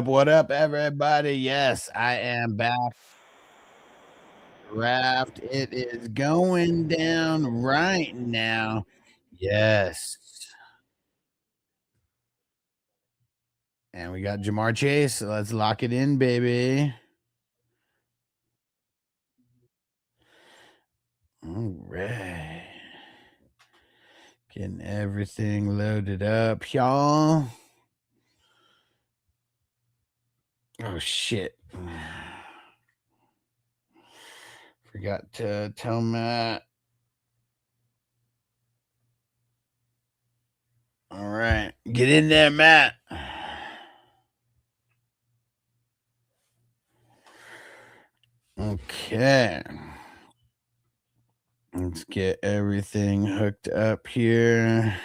What up, everybody? Yes, I am back. Draft. It is going down right now. Yes. And we got Jamar Chase. So let's lock it in, baby. All right. Getting everything loaded up, y'all. Oh, shit. Forgot to tell Matt. All right. Get in there, Matt. Okay. Let's get everything hooked up here.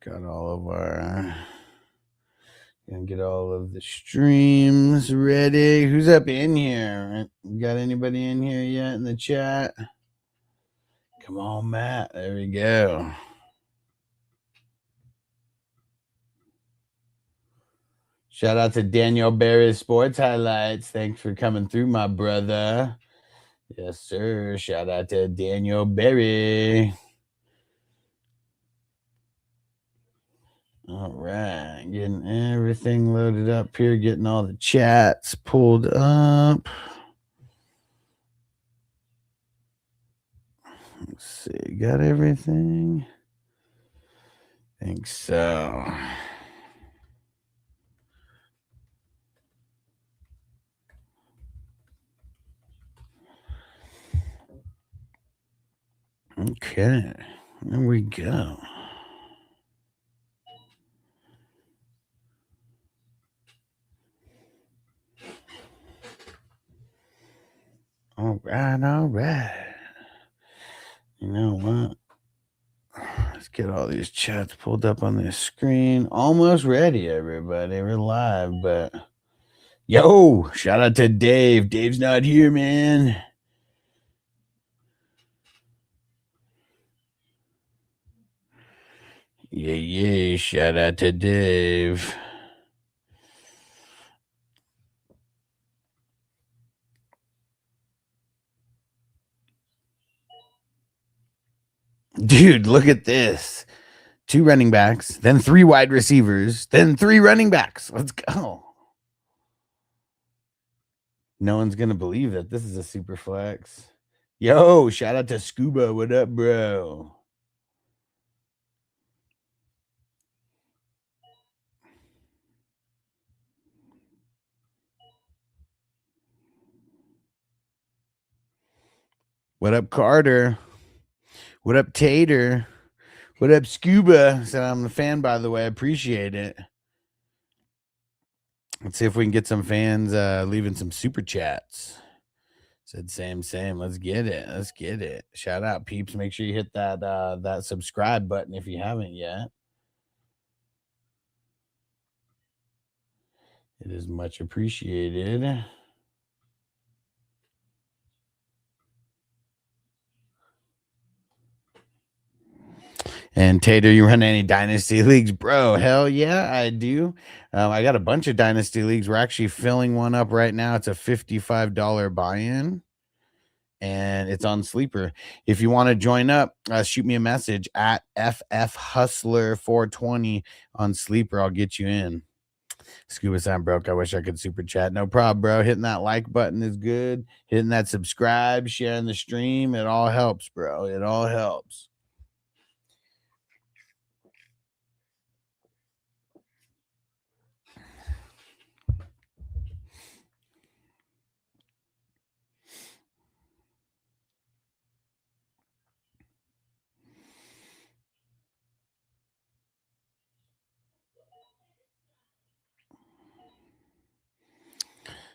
Got all of our gonna get all of the streams ready. Who's up in here? Got anybody in here yet in the chat? Come on, Matt. There we go. Shout out to Daniel Barry's Sports Highlights. Thanks for coming through, my brother. Yes, sir. Shout out to Daniel Barry. All right. Getting everything loaded up here, getting all the chats pulled up. Let's see. Got everything? Think so. Okay. There we go. All right, all right. You know what? Let's get all these chats pulled up on the screen. Almost ready, everybody. We're live, but yo, shout out to Dave. Dave's not here, man. Yeah. Shout out to Dave. Dude, look at this. 2 running backs, then 3 wide receivers, then 3 running backs. Let's go. No one's going to believe that this is a super flex. Yo, shout out to Scuba. What up, bro? What up, Carter? What up, Tater? What up, Scuba? So I'm a fan, by the way. I appreciate it. Let's see if we can get some fans leaving some super chats. Said same. Let's get it. Let's get it. Shout out, peeps. Make sure you hit that subscribe button if you haven't yet. It is much appreciated. And Tater, you run any dynasty leagues, bro? Hell yeah, I do. I got a bunch of dynasty leagues. We're actually filling one up right now. It's a $55 buy-in, and it's on Sleeper. If you want to join up, shoot me a message at FFHustler420 on Sleeper. I'll get you in. Scuba Sign broke. I wish I could super chat. No problem, bro. Hitting that like button is good. Hitting that subscribe, sharing the stream. It all helps, bro. It all helps.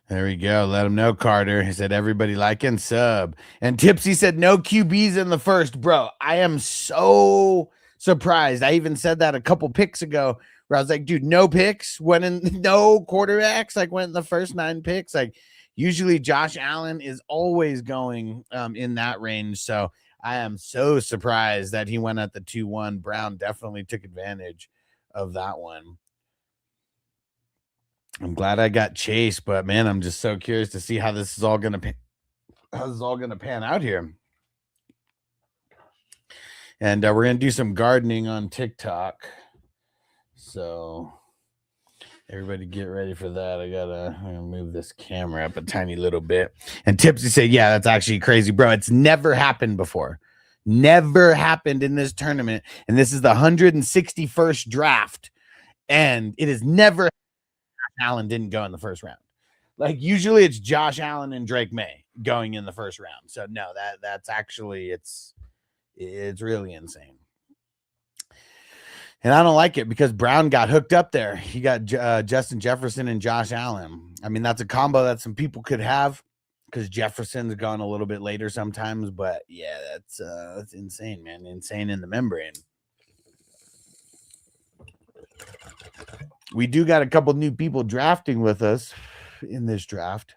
There we go. Let him know, Carter. He said, everybody like and sub. And Tipsy said, no QBs in the first. Bro, I am so surprised. I even said that a couple picks ago where I was like, dude, no picks. Went in, no quarterbacks. Like, went in the first 9 picks. Like, usually Josh Allen is always going in that range. So I am so surprised that he went at the 2-1. Brown definitely took advantage of that one. I'm glad I got Chase, but man, I'm just so curious to see how this is all gonna pan out here. And we're gonna do some gardening on TikTok. So everybody get ready for that. I'm gonna move this camera up a tiny little bit. And Tipsy said, yeah, that's actually crazy, bro. It's never happened before. Never happened in this tournament. And this is the 161st draft. And it is never Allen didn't go in the first round. Like usually it's Josh Allen and Drake May going in the first round. So no, that's actually it's really insane. And I don't like it because Brown got hooked up there. He got Justin Jefferson and Josh Allen. I mean, that's a combo that some people could have because Jefferson's gone a little bit later sometimes. But yeah, that's insane, man. Insane in the membrane. We do got a couple new people drafting with us in this draft.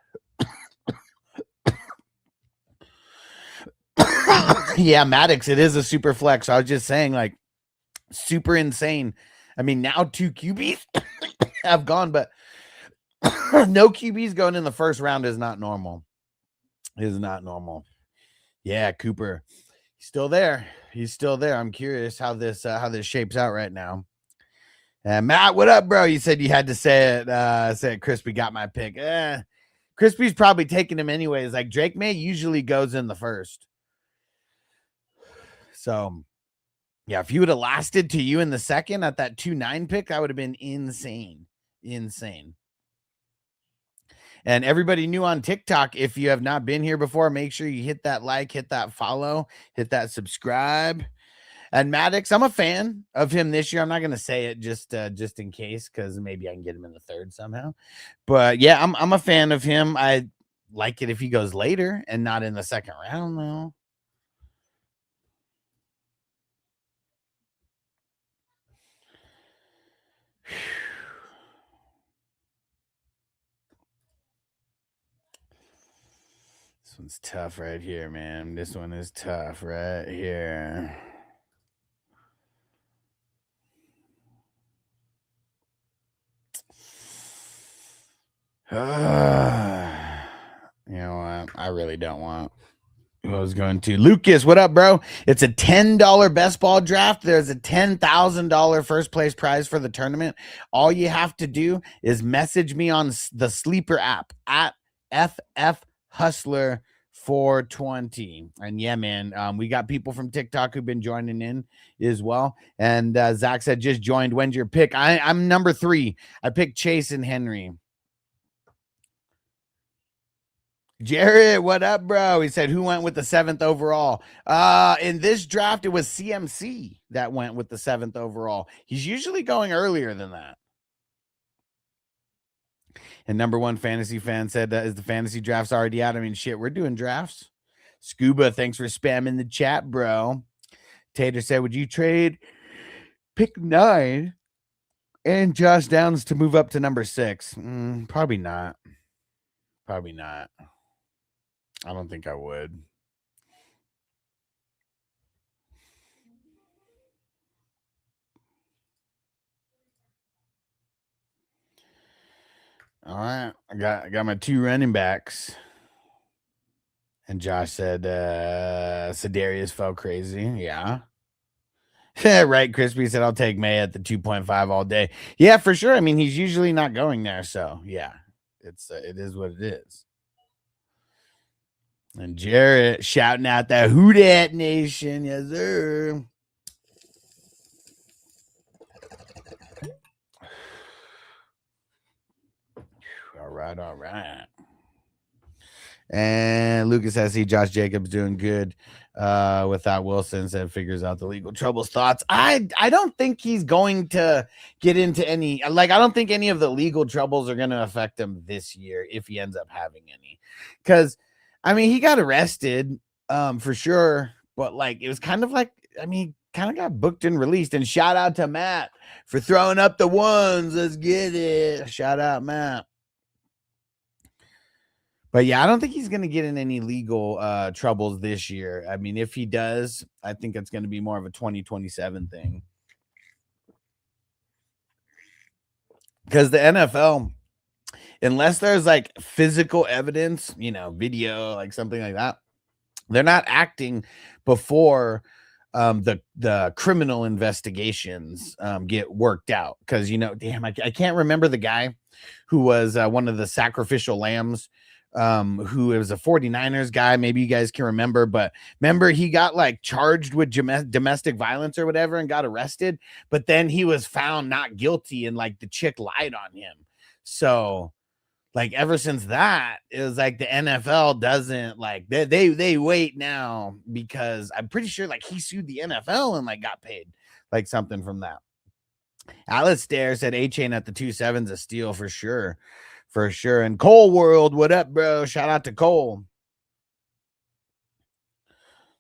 Yeah, Maddox, it is a super flex. I was just saying, like, super insane. I mean, now 2 QBs have gone, but no QBs going in the first round is not normal. Is not normal. Yeah, Cooper, he's still there. He's still there. I'm curious how this shapes out right now. Matt, what up, bro? You said you had to say it. Say it, Crispy got my pick. Crispy's probably taking him anyways. Like Drake May usually goes in the first. So, yeah, if you would have lasted to you in the second at that 2-9 pick, that would have been insane. Insane. And everybody new on TikTok, if you have not been here before, make sure you hit that like, hit that follow, hit that subscribe. And Maddox, I'm a fan of him this year. I'm not going to say it just in case because maybe I can get him in the third somehow. But yeah, I'm a fan of him. I like it if he goes later and not in the second round, though. This one's tough right here, man. This one is tough right here. You know what? I really don't want. I was going to Lucas. What up, bro? It's a $10 best ball draft. There's a $10,000 first place prize for the tournament. All you have to do is message me on the Sleeper app at FF Hustler 420. And yeah, man, we got people from TikTok who've been joining in as well. And Zach said just joined. When's your pick? I'm number 3. I picked Chase and Henry. Jared, what up, bro? He said, who went with the 7th overall? In this draft, it was CMC that went with the 7th overall. He's usually going earlier than that. And number 1 fantasy fan said, is the fantasy drafts already out? I mean, shit, we're doing drafts. Scuba, thanks for spamming the chat, bro. Tater said, would you trade pick 9 and Josh Downs to move up to number 6? Probably not. Probably not. I don't think I would. All right. I got my 2 running backs. And Josh said Sedarius fell crazy. Yeah. Right. Crispy said I'll take May at the 2.5 all day. Yeah, for sure. I mean, he's usually not going there. So yeah, it is what it is. And Jarrett shouting out that Who Dat Nation. Yes, sir. All right, all right. And Lucas has see Josh Jacobs doing good without Wilson, said figures out the legal troubles. Thoughts? I don't think he's going to get into any, like, I don't think any of the legal troubles are going to affect him this year if he ends up having any. Because, I mean, he got arrested for sure, but like it was kind of like, I mean, kind of got booked and released. And shout out to Matt for throwing up the ones. Let's get it. Shout out, Matt. But yeah, I don't think he's going to get in any legal troubles this year. I mean, if he does, I think it's going to be more of a 2027 thing. Because the NFL unless there's like physical evidence, video, like something like that, they're not acting before the criminal investigations get worked out. Because damn, I can't remember the guy who was one of the sacrificial lambs, who was a 49ers guy. Maybe you guys can remember, but remember he got like charged with domestic violence or whatever and got arrested, but then he was found not guilty and like the chick lied on him. So like ever since that, it was like the NFL doesn't like they wait now, because I'm pretty sure like he sued the NFL and like got paid like something from that. Alistair said A-Chain at the 2.7's a steal for sure. For sure. And Cole World, what up, bro? Shout out to Cole.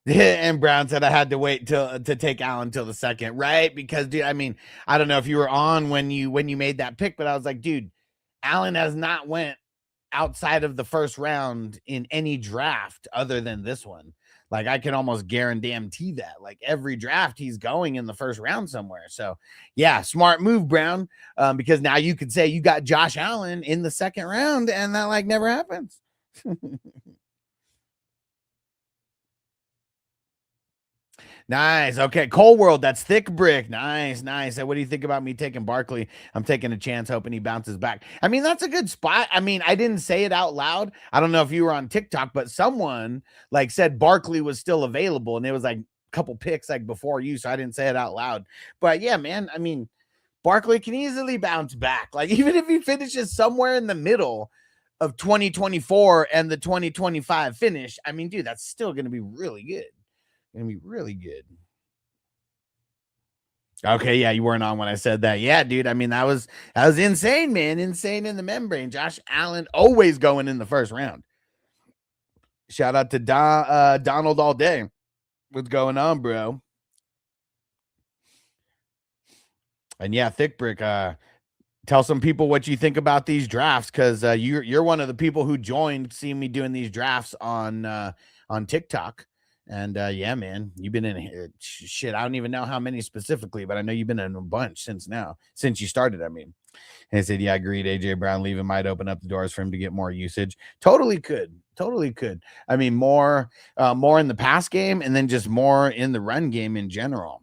And Brown said I had to wait to take Allen till the second, right? Because dude, I mean, I don't know if you were on when you made that pick, but I was like, dude, Allen has not went outside of the first round in any draft other than this one. Like I can almost guarantee that. Like every draft he's going in the first round somewhere. So yeah, smart move, Brown. Because now you could say you got Josh Allen in the second round, and that like never happens. Nice. Okay. Cole World. That's Thick Brick. Nice. Nice. What do you think about me taking Barkley? I'm taking a chance, hoping he bounces back. I mean, that's a good spot. I mean, I didn't say it out loud. I don't know if you were on TikTok, but someone like said Barkley was still available, and it was like a couple picks like before you. So I didn't say it out loud. But yeah, man, I mean, Barkley can easily bounce back. Like even if he finishes somewhere in the middle of 2024 and the 2025 finish, I mean, dude, that's still going to be really good. Gonna be really good. Okay, yeah, you weren't on when I said that. Yeah, dude. I mean, that was insane, man. Insane in the membrane. Josh Allen always going in the first round. Shout out to Donald all day. What's going on, bro? And yeah, Thick Brick. Tell some people what you think about these drafts, because you're one of the people who joined seeing me doing these drafts on TikTok. And yeah, man, you've been in here. Shit, I don't even know how many specifically, but I know you've been in a bunch since you started. I mean, and I said, yeah, agreed. AJ Brown leaving might open up the doors for him to get more usage. Totally could. Totally could. I mean, more in the pass game, and then just more in the run game in general.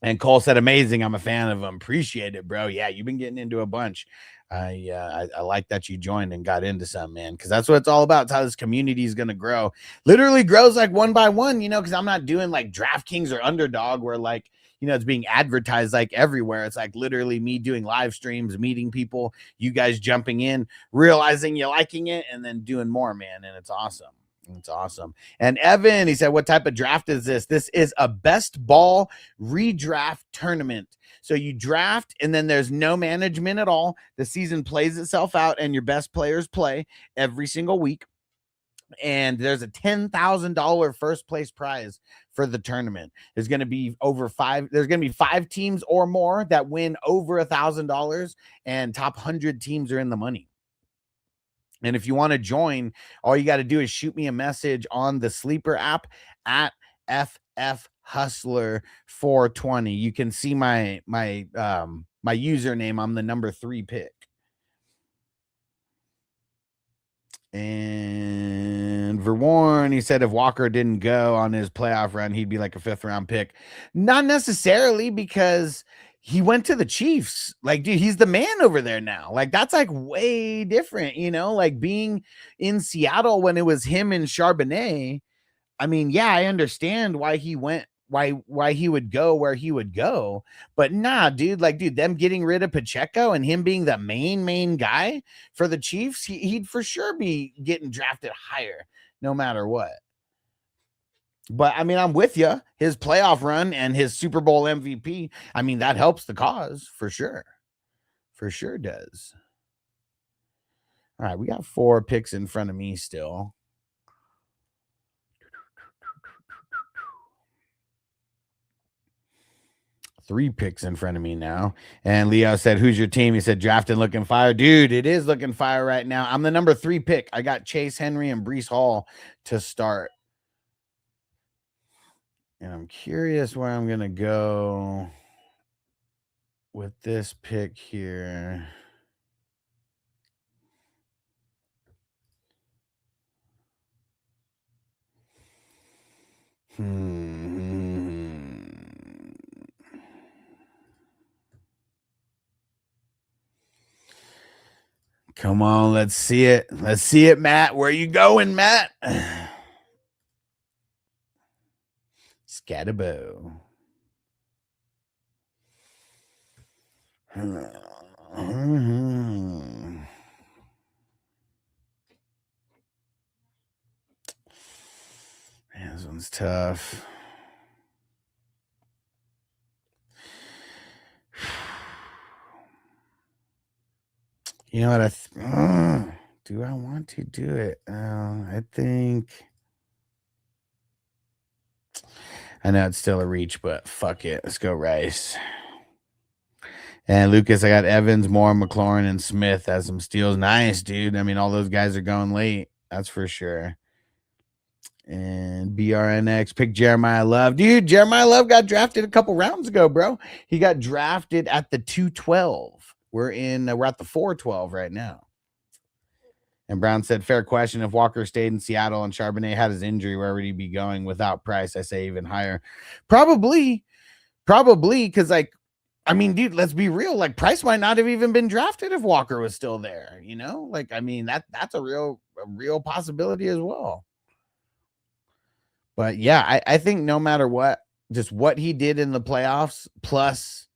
And Cole said, amazing. I'm a fan of them. Appreciate it, bro. Yeah, you've been getting into a bunch. I like that you joined and got into some, man, because that's what it's all about. It's how this community is going to grow. Literally grows like one by one, because I'm not doing like DraftKings or Underdog where like, it's being advertised like everywhere. It's like literally me doing live streams, meeting people, you guys jumping in, realizing you're liking it, and then doing more, man. And it's awesome. It's awesome. And Evan, he said, what type of draft is this? This is a best ball redraft tournament. So you draft, and then there's no management at all. The season plays itself out, and your best players play every single week. And there's a $10,000 first place prize for the tournament. There's going to be there's going to be 5 teams or more that win over $1,000, and top 100 teams are in the money. And if you want to join, all you got to do is shoot me a message on the Sleeper app at FF Hustler 420. You can see my username. I'm the number 3 pick. And Verworn, he said if Walker didn't go on his playoff run, he'd be like a 5th round pick. Not necessarily, because he went to the Chiefs. Like, dude, he's the man over there now. Like, that's like way different, like being in Seattle when it was him and Charbonnet. I mean, yeah, I understand why he went, why he would go where he would go, but nah, dude, like, dude, them getting rid of Pacheco and him being the main guy for the Chiefs, he'd for sure be getting drafted higher no matter what. But I mean, I'm with you. His playoff run and his Super Bowl MVP, I mean, that helps the cause for sure. For sure does. All right, we got 4 picks in front of me still. 3 picks in front of me now. And Leo said, who's your team? He said, drafting looking fire. Dude, it is looking fire right now. I'm the number 3 pick. I got Chase Henry and Breece Hall to start. And I'm curious where I'm going to go with this pick here. Come on, let's see it. Let's see it, Matt. Where you going, Matt? Scatterbo. Man, this one's tough. You know what? Do I want to do it? I think. I know it's still a reach, but fuck it. Let's go Rice. And Lucas, I got Evans, Moore, McLaurin, and Smith as some steals. Nice, dude. I mean, all those guys are going late. That's for sure. And BRNX pick Jeremiah Love. Dude, Jeremiah Love got drafted a couple rounds ago, bro. He got drafted at the 212. We're at the 412 right now. And Brown said, fair question. If Walker stayed in Seattle and Charbonnet had his injury, where would he be going without Price? I say even higher. Probably, because, like, I mean, dude, let's be real. Like, Price might not have even been drafted if Walker was still there, you know? Like, I mean, that's a real possibility as well. But, yeah, I think no matter what, just what he did in the playoffs, plus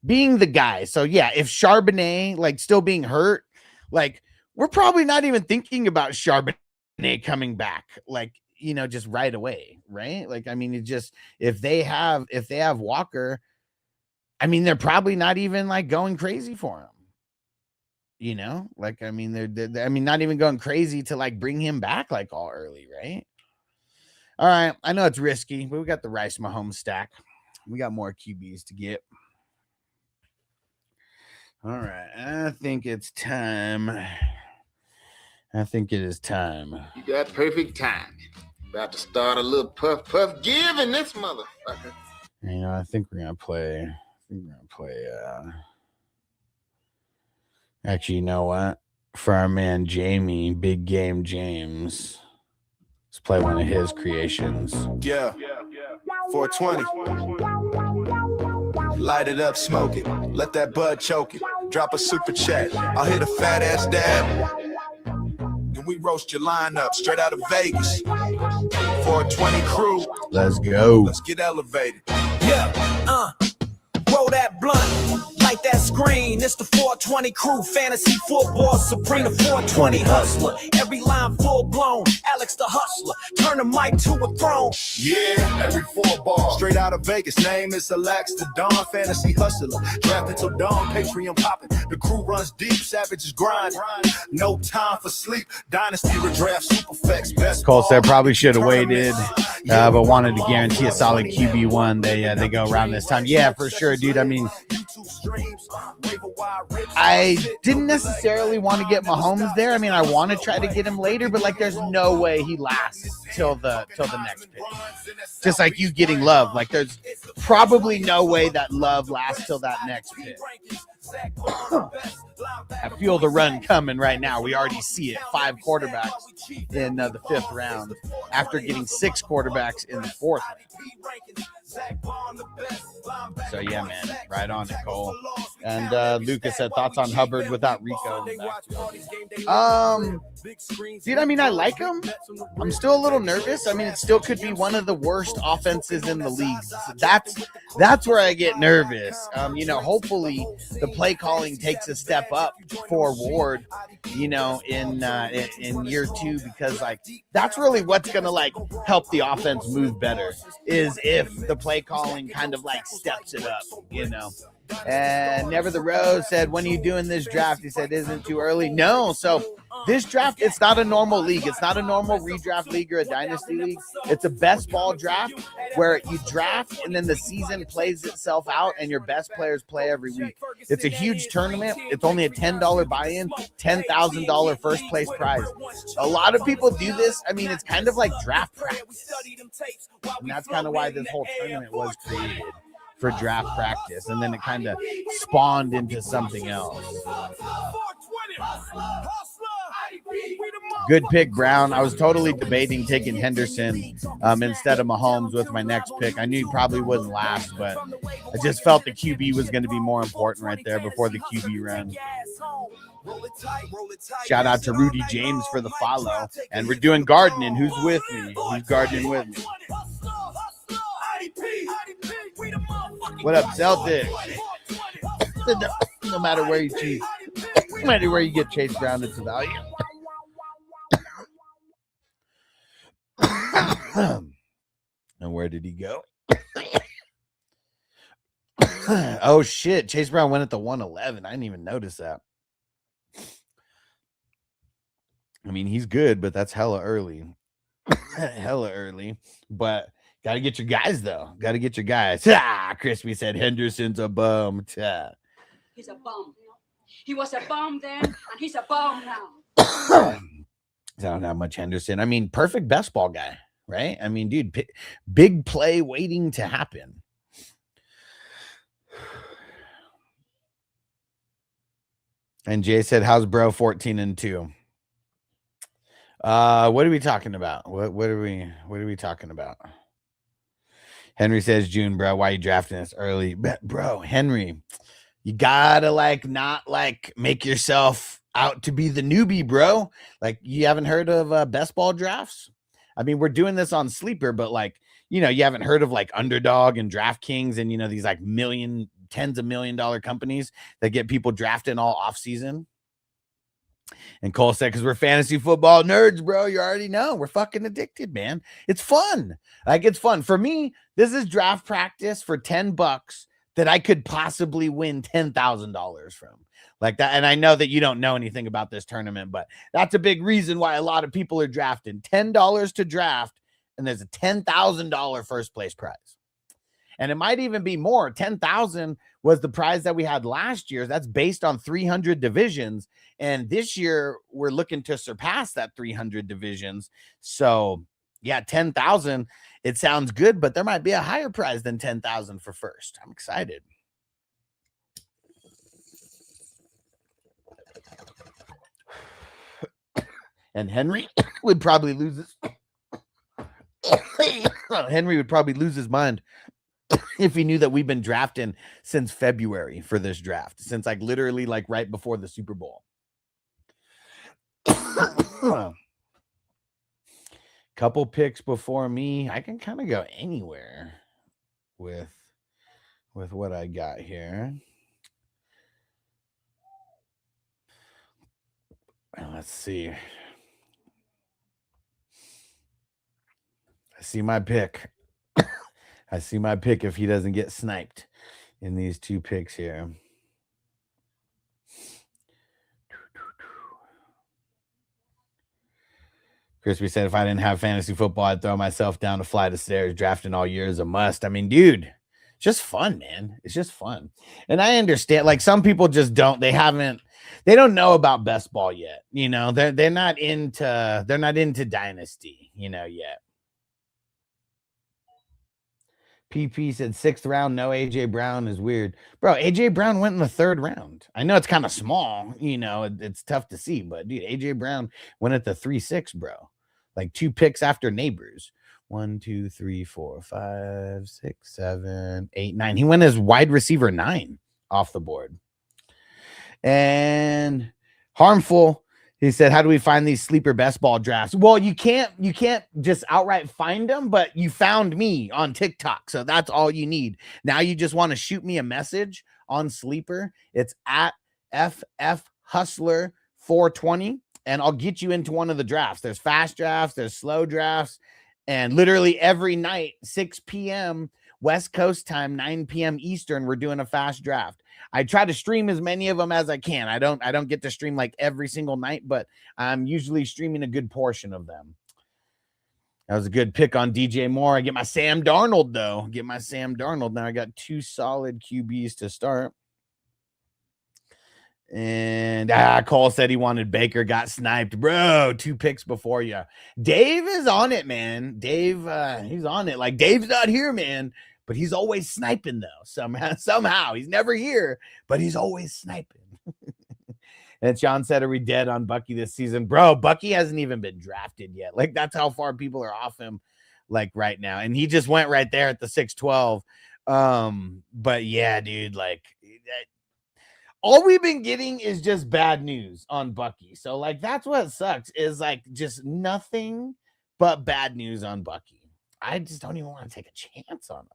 being the guy. So, yeah, if Charbonnet, like, still being hurt, like, we're probably not even thinking about Charbonnet coming back, like, you know, just right away, right? Like, I mean, it just, if they have Walker, I mean, they're probably not even, like, going crazy for him, you know? Like, I mean, they're not even going crazy to, like, bring him back, like, all early, right? All right, I know it's risky, but we got the Rice Mahomes stack. We got more QBs to get. All right, I think it's time. I think it is time. You got perfect time. About to start a little puff give in this motherfucker. You know, I think we're gonna play. Actually, you know what? For our man Jamie, Big Game James, let's play one of his creations. Yeah. 420. Light it up, smoke it. Let that bud choke it. Drop a super chat. I'll hit a fat ass dab. And we roast your lineup straight out of Vegas. 420 crew. Let's go. Let's get elevated. Yeah. Roll that blunt. Light that screen. It's the 420 crew. Fantasy football supreme. The 420 hustler. Every line full blown. Alex the hustler. Turn the mic to a throne. Yeah, every 4 ball. Straight out of Vegas. Name is Alex the Dawn. Fantasy hustler. Drafted till dawn. Patreon popping. The crew runs deep. Savages grind. No time for sleep. Dynasty redraft. Superflex. Best Cole said probably should have waited, but wanted to guarantee a solid QB1. They go around this time. Yeah, for sure, dude. I mean, I didn't necessarily want to get Mahomes there. I mean, I want to try to get him later, but like, there's no way he lasts till the next pick. Just like you getting Love, like there's probably no way that Love lasts till that next pick. I feel the run coming right now. We already see it. 5 quarterbacks in the 5th round after getting 6 quarterbacks in the 4th round. So yeah, man, right on it, Cole. And Lucas said thoughts on Hubbard without Rico. Dude, I mean, I like him. I'm still a little nervous. I mean, it still could be one of the worst offenses in the league. So that's where I get nervous. You know, hopefully the play calling takes a step up for Ward, you know, in year 2, because like that's really what's gonna like help the offense move better, is if the play calling kind of like steps it up, you know. And Never the Rose said, when are you doing this draft? He said, isn't it too early? No. So this draft, it's not a normal league. It's not a normal redraft league or a dynasty league. It's a best ball draft where you draft and then the season plays itself out and your best players play every week. It's a huge tournament. It's only a $10 buy-in, $10,000 first place prize. A lot of people do this. I mean, it's kind of like draft practice. And that's kind of why this whole tournament was created, for draft practice, and then it kind of spawned into something else. Good pick, Brown. I was totally debating taking Henderson instead of Mahomes with my next pick. I knew he probably wouldn't last, but I just felt the QB was going to be more important right there before the QB run. Shout out to Rudy James for the follow. And we're doing gardening. Who's with me? Who's gardening with me? What up, Celtics? No matter where you choose, no matter where you get Chase Brown, it's a value. And where did he go? Oh shit, Chase Brown went at the 111. I didn't even notice that. I mean, he's good, but that's hella early. Hella early. But got to get your guys, though. Got to get your guys. Crispy said Henderson's a bum. He's a bum. He was a bum then, and he's a bum now. I don't have much Henderson. I mean, perfect best ball guy, right? I mean, dude, big play waiting to happen. And Jay said, how's bro 14-2? What are we talking about? What are we talking about? Henry says, June, bro, why are you drafting us early? Bro, Henry, you gotta not make yourself out to be the newbie, bro. Like, you haven't heard of best ball drafts? I mean, we're doing this on Sleeper, but you haven't heard of Underdog and DraftKings and these tens of $1 million companies that get people drafted all off season. And Cole said, because we're fantasy football nerds, bro. You already know. We're fucking addicted, man. It's fun. It's fun. For me, this is draft practice for $10 that I could possibly win $10,000 from. Like that. And I know that you don't know anything about this tournament, but that's a big reason why a lot of people are drafting. $10 to draft, and there's a $10,000 first place prize. And it might even be more. 10,000 was the prize that we had last year. That's based on 300 divisions. And this year we're looking to surpass that 300 divisions. So yeah, 10,000, it sounds good, but there might be a higher prize than 10,000 for first. I'm excited. And Henry would probably lose his Henry would probably lose his mind if he knew that we've been drafting since February for this draft, since literally right before the Super Bowl. Couple picks before me. I can kind of go anywhere with what I got here. Let's see. I see my pick. I see my pick if he doesn't get sniped in these two picks here. Crispy said, if I didn't have fantasy football, I'd throw myself down a flight of stairs. Drafting all year is a must. I mean, dude, it's just fun, man. It's just fun. And I understand, some people just don't. They don't know about best ball yet. They're not into Dynasty, yet. PP said 6th round, no AJ Brown is weird. Bro, AJ Brown went in the 3rd round. I know it's kind of small, it's tough to see, but dude, AJ Brown went at the 3-6, bro. 2 picks after Neighbors. 1, 2, 3, 4, 5, 6, 7, 8, 9. He went as wide receiver 9 off the board. And Harmful, he said, how do we find these sleeper best ball drafts? Well, you can't just outright find them, but you found me on TikTok. So that's all you need. Now you just want to shoot me a message on Sleeper. It's at FF Hustler 420, and I'll get you into one of the drafts. There's fast drafts, there's slow drafts, and literally every night, 6 p.m. West Coast time, 9 p.m. Eastern, we're doing a fast draft. I try to stream as many of them as I can. I don't get to stream every single night, but I'm usually streaming a good portion of them. That was a good pick on DJ Moore. I get my Sam Darnold, though. Now I got 2 solid QBs to start. And Cole said he wanted Baker, got sniped. Bro, 2 picks before you. Dave is on it, man. Dave, he's on it. Dave's not here, man. But he's always sniping, though. Somehow. He's never here, but he's always sniping. And Sean said, are we dead on Bucky this season? Bro, Bucky hasn't even been drafted yet. Like, that's how far people are off him, like, right now. And he just went right there at the 6'12". But yeah, dude, like, all we've been getting is just bad news on Bucky. So, like, that's what sucks, is like just nothing but bad news on Bucky. I just don't even want to take a chance on him.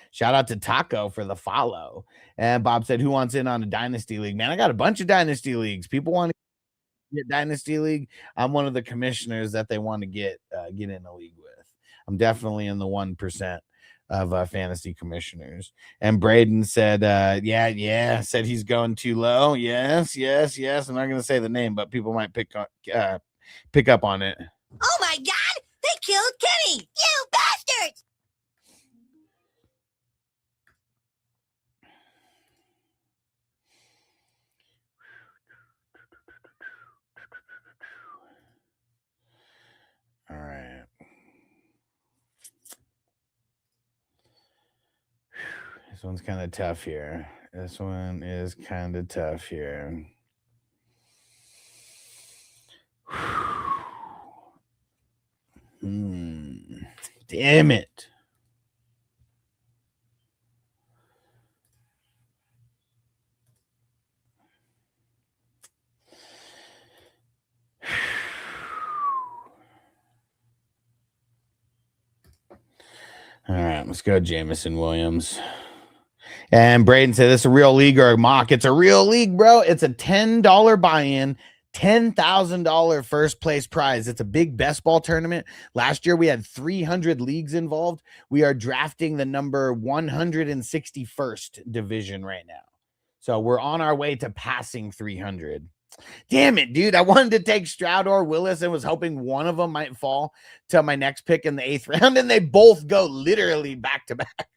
Shout out to Taco for the follow. And Bob said, who wants in on a dynasty league? Man, I got a bunch of dynasty leagues. People want to get dynasty league. I'm one of the commissioners that they want to get in a league with. I'm definitely in the 1% of fantasy commissioners. And Braden said, said he's going too low. Yes. I'm not going to say the name, but people might pick up on it. Oh my God! They killed Kenny! You bastards! All right. This one's kind of tough here. This one is kind of tough here. Damn it. All right, let's go Jameson Williams. And Braden said, this is a real league or a mock? It's a real league, bro. It's a $10 buy-in, $10,000 first place prize. It's a big best ball tournament. Last year we had 300 leagues involved. We are drafting the number 161st division right now. So we're on our way to passing 300. Damn it, dude. I wanted to take Stroud or Willis and was hoping one of them might fall to my next pick in the 8th round, and they both go literally back to back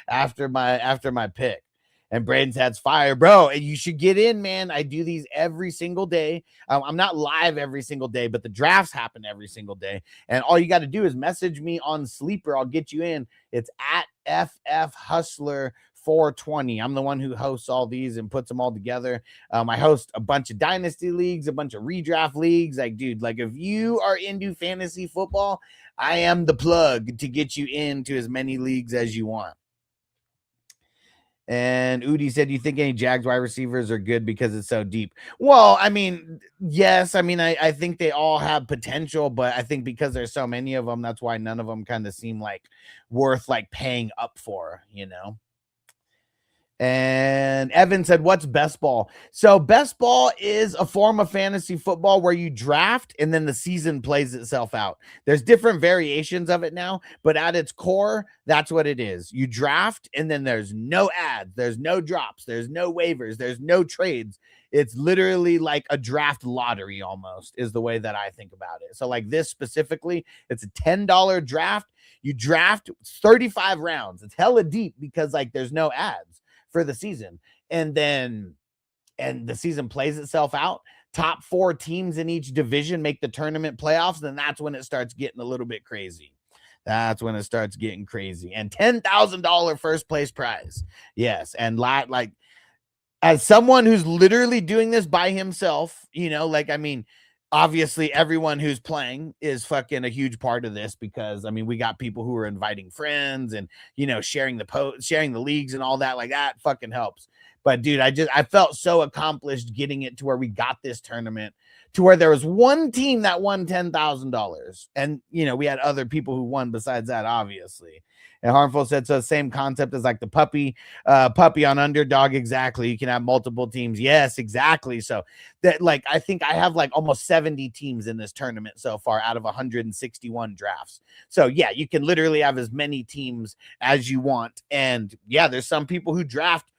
after my pick. And Braden's has fire, bro. And you should get in, man. I do these every single day. I'm not live every single day, but the drafts happen every single day. And all you got to do is message me on Sleeper. I'll get you in. It's at FF Hustler 420. I'm the one who hosts all these and puts them all together. I host a bunch of dynasty leagues, a bunch of redraft leagues. Like, dude, like if you are into fantasy football, I am the plug to get you into as many leagues as you want. And Udi said, you think any Jags wide receivers are good because it's so deep? Well, I mean, yes. I mean, I think they all have potential, but I think because there's so many of them, that's why none of them kind of seem like worth like paying up for, you know? And Evan said, what's best ball? So best ball is a form of fantasy football where you draft and then the season plays itself out. There's different variations of it now, but at its core, that's what it is. You draft and then there's no ads, there's no drops, there's no waivers, there's no trades. It's literally like a draft lottery almost is the way that I think about it. So like this specifically, it's a $10 draft. You draft 35 rounds. It's hella deep because like there's no ads for the season. And the season plays itself out. Top 4 teams in each division make the tournament playoffs. Then that's when it starts getting a little bit crazy. That's when it starts getting crazy. And $10,000 first place prize. Yes. And like as someone who's literally doing this by himself, you know, like, I mean, obviously everyone who's playing is fucking a huge part of this because I mean, we got people who are inviting friends and, you know, sharing the leagues and all that, like that fucking helps. But dude, I felt so accomplished getting it to where we got this tournament to where there was one team that won $10,000. And, you know, we had other people who won besides that, obviously. And Harmful said, so the same concept as like the puppy on Underdog. Exactly. You can have multiple teams. Yes, exactly. So that like, I think I have like almost 70 teams in this tournament so far out of 161 drafts. So yeah, you can literally have as many teams as you want. And yeah, there's some people who draft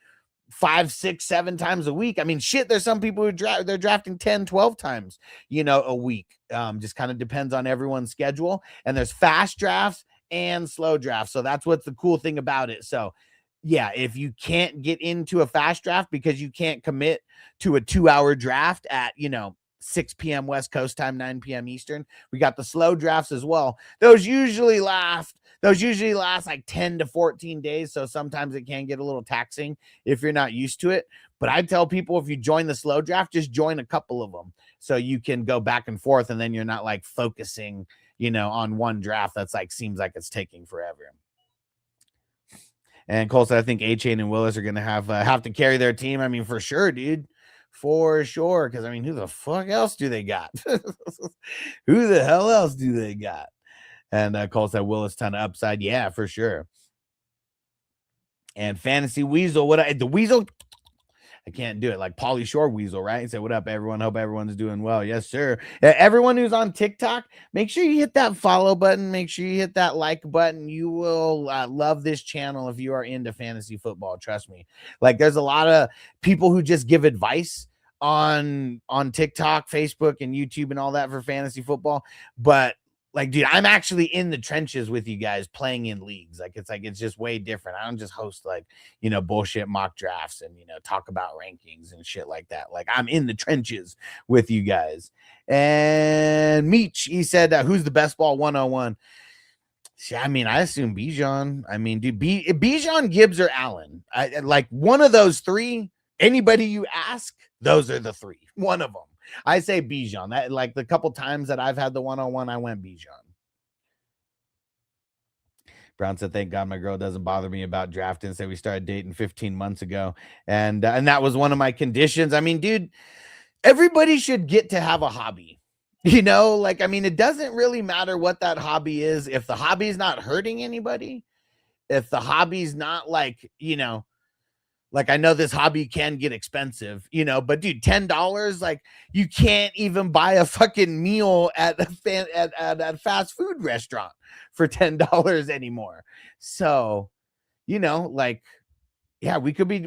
5, 6, 7 times a week. I mean, shit, there's some people who they're drafting 10, 12 times, you know, a week. Just kind of depends on everyone's schedule. And there's fast drafts and slow drafts. So that's what's the cool thing about it. So yeah, if you can't get into a fast draft because you can't commit to a 2-hour draft at, you know, 6 p.m. West Coast time, 9 p.m. Eastern. We got the slow drafts as well. Those usually last like 10 to 14 days. So sometimes it can get a little taxing if you're not used to it. But I tell people, if you join the slow draft, just join a couple of them so you can go back and forth, and then you're not like focusing, on one draft that's like seems like it's taking forever. And Cole said, I think A-Chain and Willis are going to have to carry their team. I mean, for sure, dude. For sure. Because, I mean, who the fuck else do they got? Who the hell else do they got? And Cole said, Willis, ton of upside. Yeah, for sure. And Fantasy Weasel, the Weasel? I can't do it. Like Pauly Shore Weasel, right? He said, what up, everyone? Hope everyone's doing well. Yes, sir. Everyone who's on TikTok, make sure you hit that follow button. Make sure you hit that like button. You will love this channel if you are into fantasy football. Trust me. Like, there's a lot of people who just give advice on TikTok, Facebook, and YouTube and all that for fantasy football. But like, dude, I'm actually in the trenches with you guys playing in leagues. Like, it's just way different. I don't just host like, bullshit mock drafts and, talk about rankings and shit like that. Like, I'm in the trenches with you guys. And Meech, he said, who's the best ball 101? I mean, I assume Bijan. I mean, dude, Bijan, Gibbs, or Allen. Like one of those three, anybody you ask, those are the three. One of them. I say Bijan. That, like, the couple times that I've had the 101, I went Bijan. Brown said, thank God my girl doesn't bother me about drafting. Say we started dating 15 months ago. And that was one of my conditions. I mean, dude, everybody should get to have a hobby. Like, I mean, it doesn't really matter what that hobby is. If the hobby's not hurting anybody, if the hobby's not like, like, I know this hobby can get expensive, but dude, $10, like, you can't even buy a fucking meal at a fast food restaurant for $10 anymore. So, like, yeah, we could be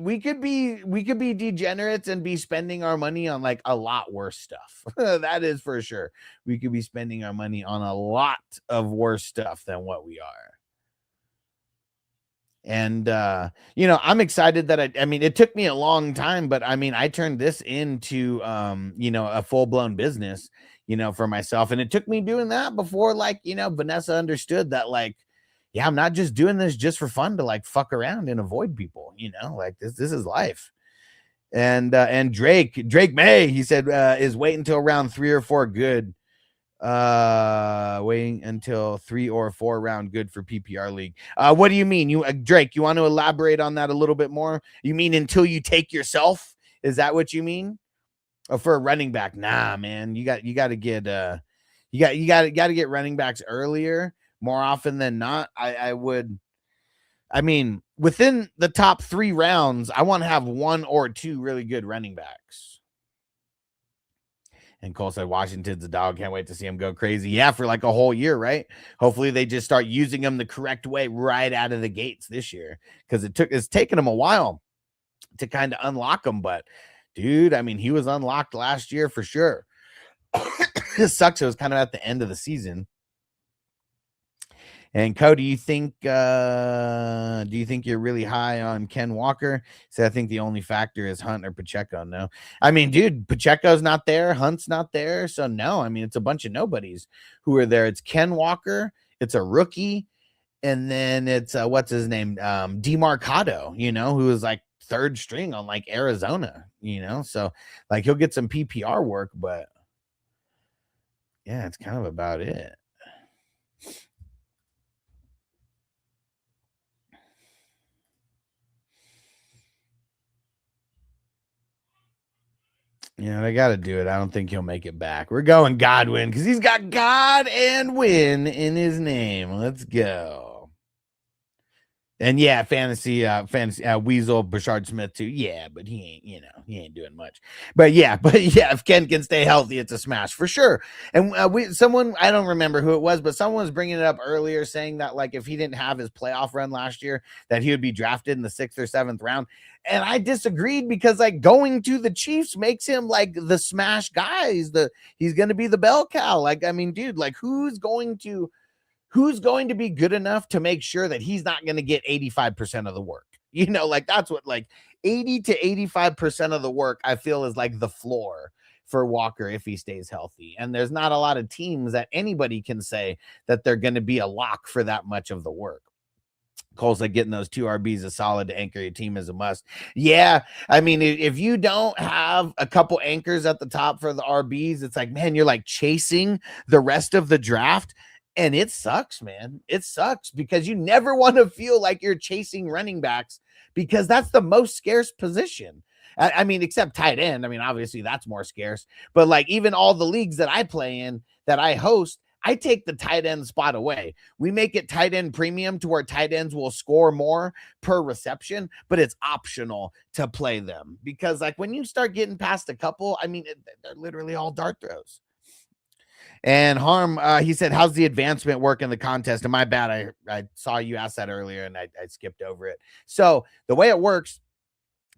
degenerates and be spending our money on like a lot worse stuff. That is for sure. We could be spending our money on a lot of worse stuff than what we are. And, I'm excited that I mean, it took me a long time, but I mean, I turned this into, a full blown business, for myself. And it took me doing that before, like, Vanessa understood that, like, yeah, I'm not just doing this just for fun to like fuck around and avoid people, like this is life. And Drake May, he said, is waiting until round 3 or 4 good. Waiting until 3 or 4 round good for PPR league. What do you mean? Drake, you want to elaborate on that a little bit more? You mean until you take yourself? Is that what you mean? Or for a running back? Nah, man, you got to get you got to get running backs earlier more often than not. I mean, within the top 3 rounds, I want to have 1 or 2 really good running backs. And Cole said, Washington's a dog. Can't wait to see him go crazy. Yeah, for like a whole year, right? Hopefully they just start using him the correct way right out of the gates this year. Because it's taken him a while to kind of unlock him. But, dude, I mean, he was unlocked last year for sure. It sucks. It was kind of at the end of the season. And Cody, do you think you're really high on Ken Walker? So I think the only factor is Hunt or Pacheco. No, I mean, dude, Pacheco's not there, Hunt's not there, so no. I mean, it's a bunch of nobodies who are there. It's Ken Walker, it's a rookie, and then it's what's his name, DeMarcado, who is like 3rd string on like Arizona, so like he'll get some PPR work, but yeah, it's kind of about it. Yeah, they got to do it. I don't think he'll make it back. We're going Godwin because he's got God and win in his name. Let's go. And yeah, fantasy Weasel, Brashard Smith too. Yeah, but he ain't doing much. But yeah, if Ken can stay healthy, it's a smash for sure. And someone, I don't remember who it was, but someone was bringing it up earlier, saying that like if he didn't have his playoff run last year, that he would be drafted in the 6th or 7th round. And I disagreed because like going to the Chiefs makes him like the smash guy. He's going to be the bell cow. Like, I mean, dude, like who's going to be good enough to make sure that he's not going to get 85% of the work? Like that's what like 80 to 85% of the work I feel is like the floor for Walker if he stays healthy. And there's not a lot of teams that anybody can say that they're going to be a lock for that much of the work. Cole's like getting those 2 RBs is solid to anchor your team is a must. Yeah, I mean, if you don't have a couple anchors at the top for the RBs, it's like, man, you're like chasing the rest of the draft. And it sucks, man. It sucks because you never want to feel like you're chasing running backs because that's the most scarce position. I mean, except tight end. I mean, obviously that's more scarce. But like even all the leagues that I play in, that I host, I take the tight end spot away. We make it tight end premium to where tight ends will score more per reception, but it's optional to play them. Because like when you start getting past a couple, I mean, they're literally all dart throws. And Harm, he said, how's the advancement work in the contest? And my bad, I saw you ask that earlier and I skipped over it. So the way it works,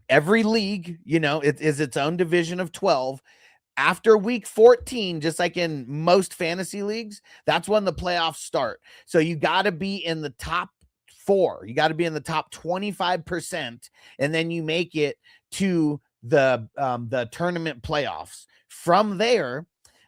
every league, you know, it is its own division of 12. After week 14, just like in most fantasy leagues, that's when the playoffs start. So you got to be in the top 4. You got to be in the top 25%, and then you make it to the tournament playoffs. From there,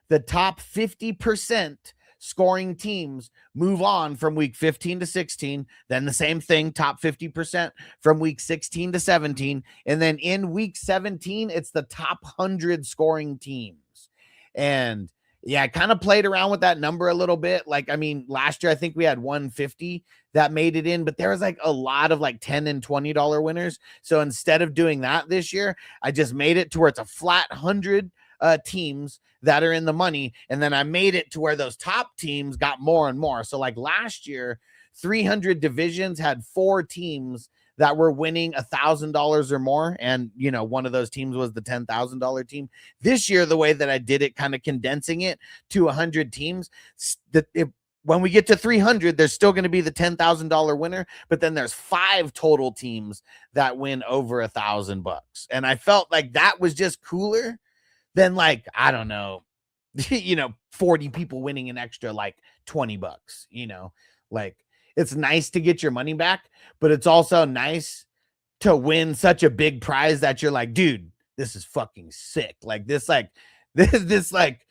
the top 50% scoring teams move on from week 15 to 16. Then the same thing, top 50% from week 16 to 17. And then in week 17, it's the top 100 scoring teams. And yeah, I kind of played around with that number a little bit. Like, I mean, last year, I think we had 150 that made it in, but there was like a lot of like $10 and $20 winners. So instead of doing that this year, I just made it to where it's a flat 100 teams that are in the money. And then I made it to where those top teams got more and more. So like last year, 300 divisions had 4 teams that were winning $1,000 or more. And, you know, one of those teams was the $10,000 team. This year, the way that I did it, kind of condensing it to 100 teams, when we get to 300, there's still going to be the $10,000 winner, but then there's 5 total teams that win over $1,000. And I felt like that was just cooler than like, I don't know, 40 people winning an extra like $20, like it's nice to get your money back, but it's also nice to win such a big prize that you're like, dude, this is fucking sick. Like this is like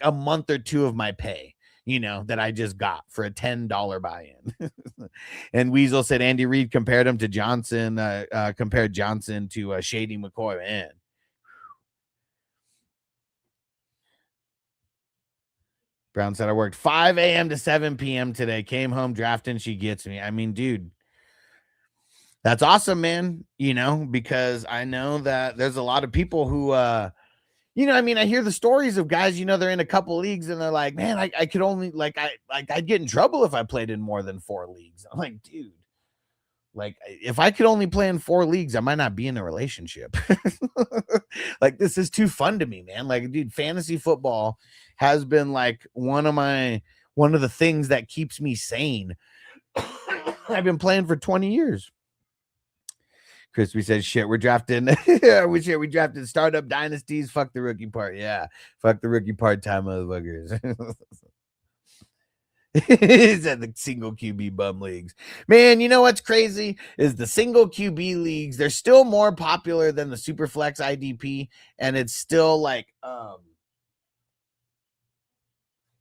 a month or 2 of my pay, that I just got for a $10 buy-in. And Weasel said Andy Reid compared him to Johnson, compared Johnson to Shady McCoy. Man. Brown said, I worked 5 a.m. to 7 p.m. today. Came home drafting. She gets me. I mean, dude, that's awesome, man. Because I know that there's a lot of people who, I hear the stories of guys, they're in a couple leagues and they're like, man, I could only I'd get in trouble if I played in more than 4 leagues. I'm like, dude, like if I could only play in 4 leagues, I might not be in a relationship. Like this is too fun to me, man. Like, dude, fantasy football has been like one of the things that keeps me sane. I've been playing for 20 years. Crispy says, shit, we're drafting. We drafted startup dynasties. Fuck the rookie part. Yeah. Fuck the rookie part time, motherfuckers. He said the single QB bum leagues. Man, you know what's crazy is the single QB leagues. They're still more popular than the Superflex IDP. And it's still like,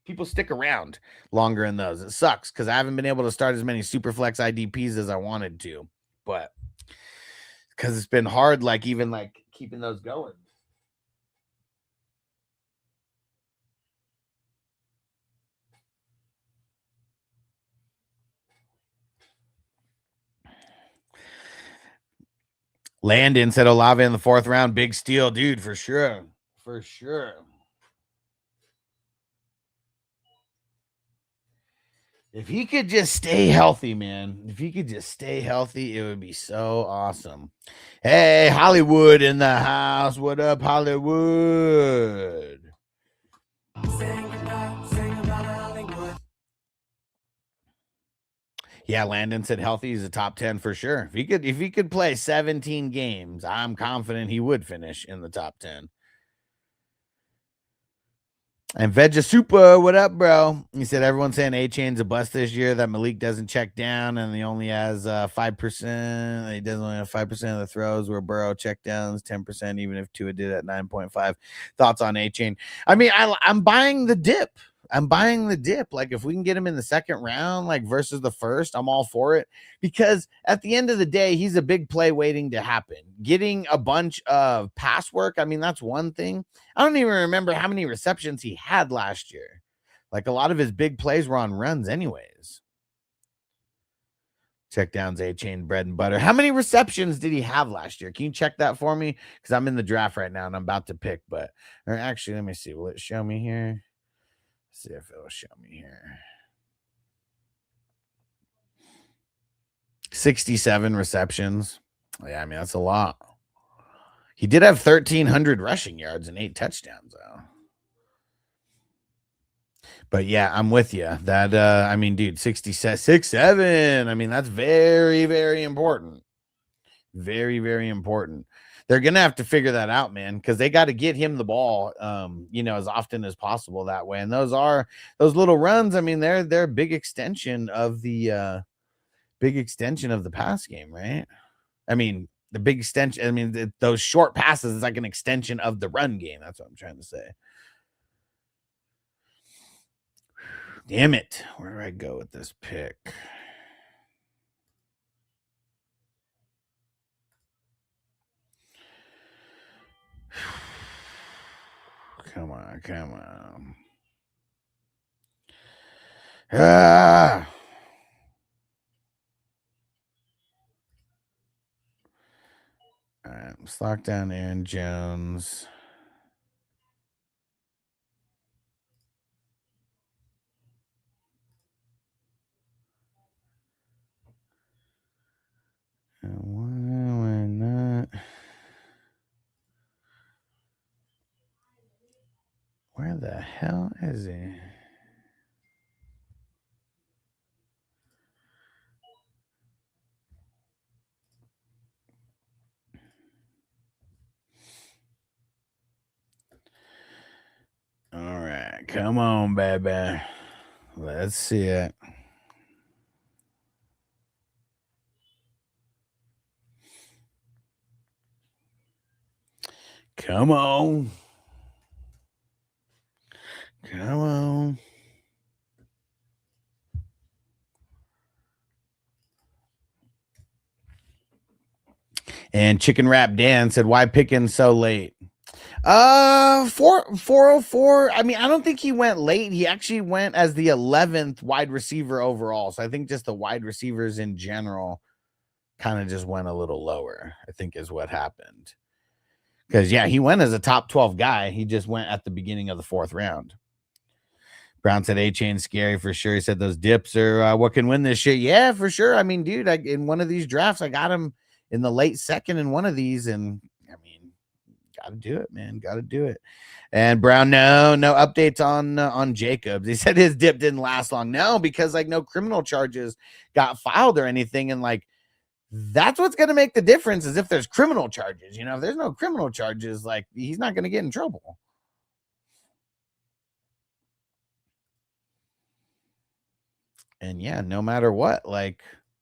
people stick around longer in those. It sucks because I haven't been able to start as many Superflex IDPs as I wanted to, but because it's been hard, even keeping those going. Landon said Olave in the 4th round, big steal, dude, for sure. For sure. If he could just stay healthy, man. If he could just stay healthy, it would be so awesome. Hey, Hollywood in the house. What up, Hollywood? Yeah, Landon said healthy is a top 10 for sure. If he could play 17 games, I'm confident he would finish in the top 10. And Vegasupa, what up, bro? He said everyone's saying A-Chain's a bust this year, that Malik doesn't check down, and he only has 5%. He doesn't only have 5% of the throws where Burrow check downs, 10%, even if Tua did at 9.5. Thoughts on A-Chain? I mean, I'm buying the dip. Like, if we can get him in the second round, like versus the first, I'm all for it. Because at the end of the day, he's a big play waiting to happen. Getting a bunch of pass work, I mean, that's one thing. I don't even remember how many receptions he had last year. Like, a lot of his big plays were on runs anyways. Check downs, A-Chain, bread and butter. How many receptions did he have last year? Can you check that for me? Because I'm in the draft right now and I'm about to pick. But, or actually, let me see. Will it show me here? See if it'll show me here. 67 receptions. Yeah, I mean, that's a lot. He did have 1,300 rushing yards and 8 touchdowns, though. But yeah, I'm with you. That I mean, dude, 6'7". I mean, that's very, very important. Very, very important. They're gonna have to figure that out, man, because they got to get him the ball, as often as possible that way. And those little runs. I mean, they're a big extension of the pass game, right? I mean, the big extension. I mean, those short passes is like an extension of the run game. That's what I'm trying to say. Damn it! Where do I go with this pick? Come on. Ah. All right, let's lock down Aaron Jones. Why not? Where the hell is he? All right, come on, baby. Let's see it. Come on. And Chicken Wrap Dan said, why picking so late? 404. I mean, I don't think he went late. He actually went as the 11th wide receiver overall. So I think just the wide receivers in general kind of just went a little lower, I think is what happened. Because, yeah, he went as a top 12 guy. He just went at the beginning of the 4th round. Brown said A-Chain scary for sure. He said those dips are what can win this shit. Yeah, for sure. I mean, dude, in one of these drafts, I got him in the late second in one of these. And, I mean, got to do it, man. Got to do it. And Brown, no updates on Jacobs. He said his dip didn't last long. No, because, like, no criminal charges got filed or anything. And, like, that's what's going to make the difference is if there's criminal charges. If there's no criminal charges, like, he's not going to get in trouble. And yeah, no matter what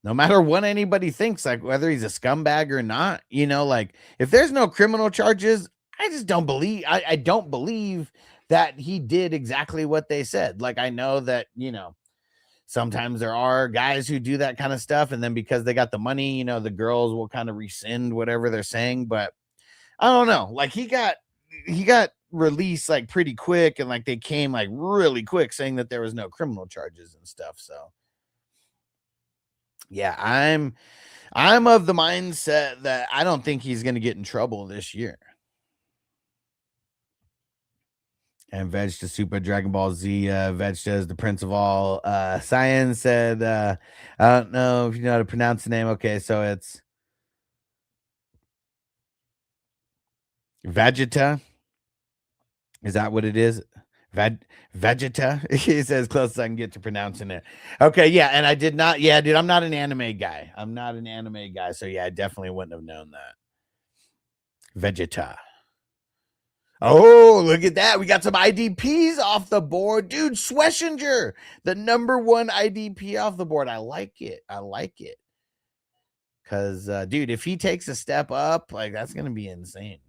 anybody thinks, like whether he's a scumbag or not, like if there's no criminal charges, I just don't believe, I don't believe that he did exactly what they said. Like, I know that, sometimes there are guys who do that kind of stuff. And then because they got the money, the girls will kind of rescind whatever they're saying. But I don't know, like he got released like pretty quick, and like they came like really quick saying that there was no criminal charges and stuff. So yeah, I'm of the mindset that I don't think he's going to get in trouble this year. And Veg to Super Dragon Ball Z, Veg says the Prince of all science said, I don't know if you know how to pronounce the name. Okay, so it's Vegeta. Is that what it is? Vegeta. He says close as I can get to pronouncing it. Okay, yeah, and I did not. Yeah, dude, I'm not an anime guy. So yeah, I definitely wouldn't have known that. Vegeta. Oh, look at that. We got some IDPs off the board. Dude, Schlesinger, the number 1 IDP off the board. I like it. I like it. Because, dude, if he takes a step up, like, that's going to be insane.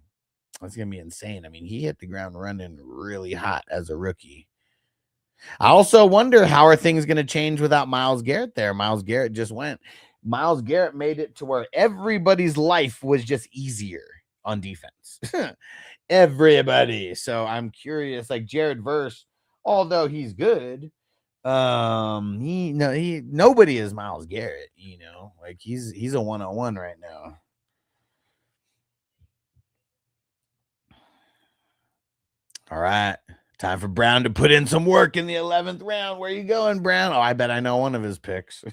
That's going to be insane. I mean, he hit the ground running really hot as a rookie. I also wonder how are things going to change without Myles Garrett there. Myles Garrett just went. Myles Garrett made it to where everybody's life was just easier on defense. Everybody. So I'm curious, like Jared Verse, although he's good, nobody is Myles Garrett, you know, like he's a one-on-one right now. All right, time for Brown to put in some work in the 11th round. Where you going, Brown? Oh, I bet I know one of his picks.